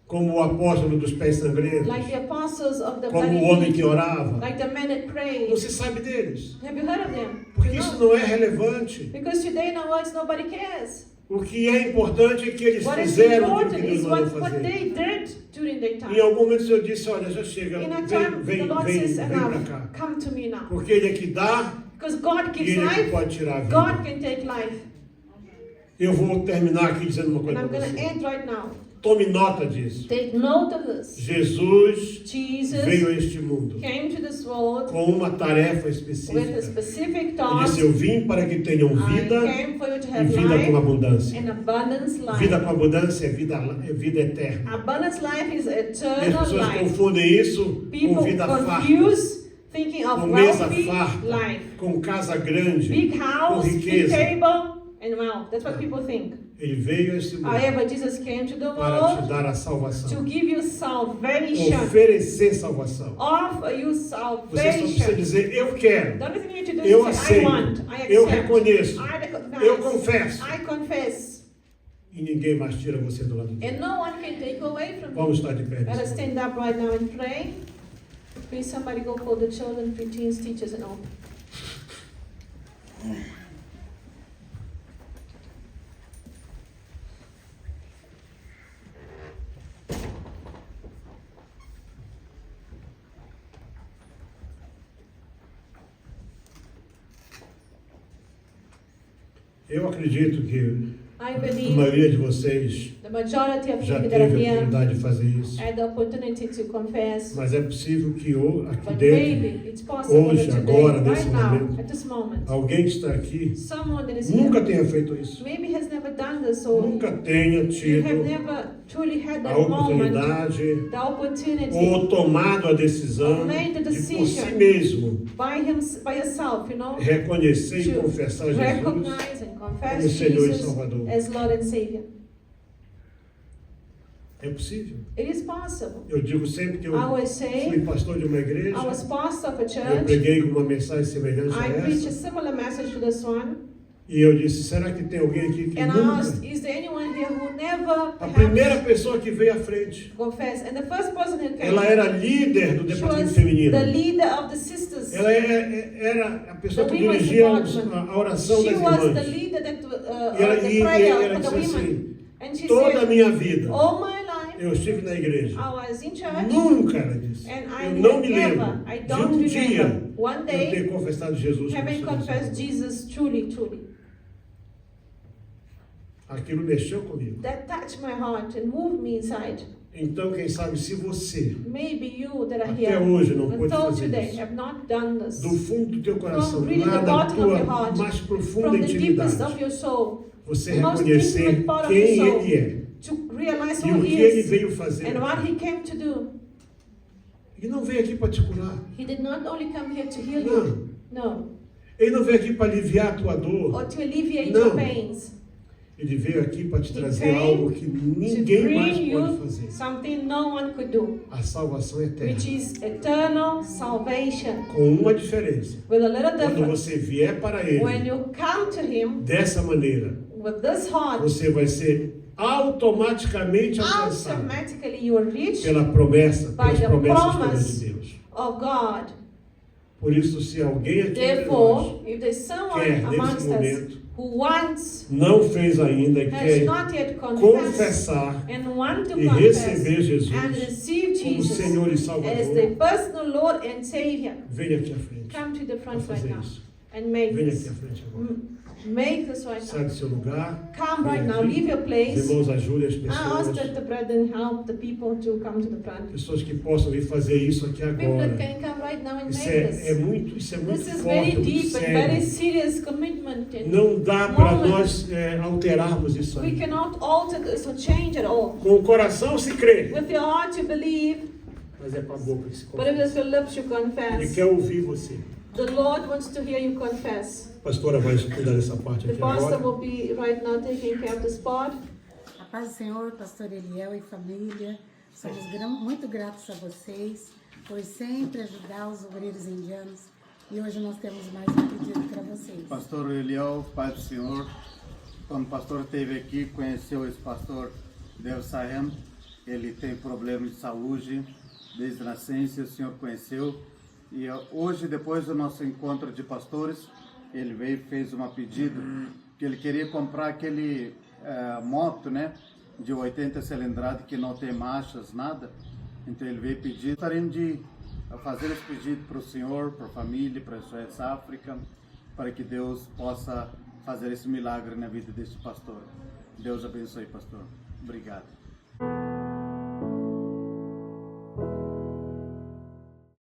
Como o apóstolo dos pés sangrentos,
Like the apostles of the
como
bloody
o homem
feet,
que orava.
like the men that prayed.
Não se sabe deles.
Have you heard of them?
Porque
You
isso
know?
não é relevante.
Because today in our words nobody cares.
O que é importante é que eles
What is
fizeram aquilo que
important
Deus
is
mandou
what
fazer.
they did during their
Em
time.
algum momento o Senhor disse, olha, já chega,
In a
vem
time, the Lord says,
para
enough,
cá.
come to me now.
Porque Ele é que dá
Because God
e
gives
Ele é que
life,
pode tirar a vida.
God can take life.
Eu vou terminar aqui dizendo uma
And
coisa
I'm
para
going to
você.
end right now.
Tome nota disso.
Take note of this.
Jesus
Jesus
veio a este mundo
came to this world
com uma tarefa
with a
específica.
specific
Ele
task.
disse, eu vim para que tenham
I
vida
came for you to
e
have
vida com
life
abundância.
and abundance
Vida
life.
com abundância é vida eterna.
Abundance life is
E as
eternal
pessoas
life.
confundem isso com
People
vida farta,
confuse thinking of
com mesa
wealthy
farta,
life.
com casa grande,
Big house, big
riqueza.
table, and wealth. That's what people think.
Ele veio a este mundo
However, Jesus came to the
para te
world
dar a
to
salvação,
give you salvation.
oferecer salvação.
Offer you
Você só precisa
salvation.
dizer, eu quero,
The only thing you need to do
eu
is say, I
aceito,
want, I
eu
accept,
reconheço,
I recognize,
eu confesso.
I confess.
E ninguém mais tira você do lado de Deus.
And no one can take away from you.
Vamos estar de pé.
Let us stand up right now and pray. Please somebody go for the children, preteens, teachers and all.
Eu acredito que
I
a
believe
maioria de vocês
the majority of
já
people that are
teve a
here
oportunidade de fazer isso.
had the opportunity to confess.
Mas é possível que aqui
But
dentro,
maybe it's possible
hoje,
that today,
agora, nesse
right now,
momento,
at this moment,
alguém que está aqui
someone that is
nunca
here
tenha feito isso.
maybe has never done this or
Nunca tenha
you have
tido
never truly had that
a
moment,
oportunidade
the opportunity
ou tomado a decisão
Made the
de por si
decision.
mesmo
by yourself,
reconhecer e
to
confessar Jesus
recognize and
como
confess
Senhor e
Jesus
Salvador.
as Lord and Savior.
É possível.
It is possible.
Eu digo sempre que eu
I always
fui
say,
pastor de uma igreja,
I was pastor of a
eu
church.
preguei uma mensagem semelhante a
I preached a
essa,
similar message to this one.
e eu disse, será que tem alguém aqui que
And I
nunca...
asked, is there anyone here who never
A primeira
perhaps
pessoa que veio à frente,
confessed? And the first person who came,
ela era líder do
she
departamento
was
feminino.
the leader of the sisters.
Ela era a pessoa
The
que
women's
dirigia
department.
a oração
She
das
was the
irmãs.
leader that
E ela,
the
e
prayer
ela
for the
disse
women.
assim,
And she
toda a
said,
minha vida
all my life
eu estive na igreja.
I was in church.
Nunca, ela disse,
And I
eu não me
never,
lembro
I
de
don't
um dia
remember one
eu
day
ter confessado Jesus como
having
Senhor e
confessed
Salvador.
Jesus truly.
Aquilo mexeu comigo.
That touched my heart and moved me inside.
Então, quem sabe, se você,
Maybe you that are
até
here
hoje, não pôde
until
fazer
today
isso,
have not done this.
do fundo do teu coração,
From really
lá
the
da
bottom of
tua
your heart,
mais profunda
From the deepest
intimidade,
of your soul,
você
the most
reconhecer
intimate part of
quem
your soul,
Ele é
to realize
e
who
o que
he
Ele
is
veio fazer.
and what he came to do.
Ele não veio aqui para te curar.
He did not only come here to heal
Não.
you, no,
Ele não veio aqui para aliviar a tua dor.
or to alleviate
No.
your pains.
Ele veio aqui para te
He
trazer
came
algo que
To
ninguém mais
bring
pode
you
fazer.
something no one could do,
A salvação eterna.
which is eternal salvation.
Com uma diferença.
With a little
Quando
difference.
você vier para
When
Ele
you come to him
dessa maneira,
with this heart,
você vai ser automaticamente alcançado
Automatically you are reached
pela promessa,
by
pelas
the
promessas todas
promise
de Deus.
of God.
Por isso, se alguém aqui entre nós
Therefore, if there's someone
quer, nesse
amongst us
momento,
who wants,
não fez ainda e
has
quer
not yet confessed,
confessar
and want to
e
confess
receber Jesus
and receive
como
Jesus
Senhor e
as
Salvador,
the personal Lord and Savior,
venha aqui à frente.
come to the
Para
front right
fazer
now
isso.
and make
Venha
this.
aqui à frente agora.
Make this right
Sai
now.
do seu lugar.
Come right
Venha
now.
aqui.
Leave your
Os
place.
irmãos ajudem as
I ask
pessoas.
that the brethren help the people to come to the front.
Pessoas que possam vir fazer isso aqui
People that
agora.
can come right now and
Isso
make
é
this.
muito
This is
forte,
very
muito
deep and very
sério.
serious commitment. And
Não dá para
moment.
nós alterarmos isso
we
aí.
cannot alter this or change at all.
Com o coração se crê,
With your heart you believe,
mas é com a boca que se
but if with
confessa.
your lips you
Ele
confess.
quer ouvir você.
The Lord wants to hear you confess.
A pastora vai cuidar dessa parte
The
aqui
pastor
agora.
will be right now taking care of the spot.
A paz do Senhor, pastor Eliel e família, somos muito gratos a vocês por sempre ajudar os obreiros indianos e hoje nós temos mais um pedido para vocês.
Pastor Eliel, Pai do Senhor, quando o pastor esteve aqui, conheceu esse pastor Dev Sahem, ele tem problemas de saúde desde a nascença, o Senhor conheceu, e hoje, depois do nosso encontro de pastores, ele veio e fez um pedido, que ele queria comprar aquele moto, né, de 80 cilindradas que não tem marchas, nada, então ele veio pedir, gostaríamos de fazer esse pedido para o Senhor, para a família, para a SOS África, para que Deus possa fazer esse milagre na vida deste pastor. Deus abençoe, pastor. Obrigado.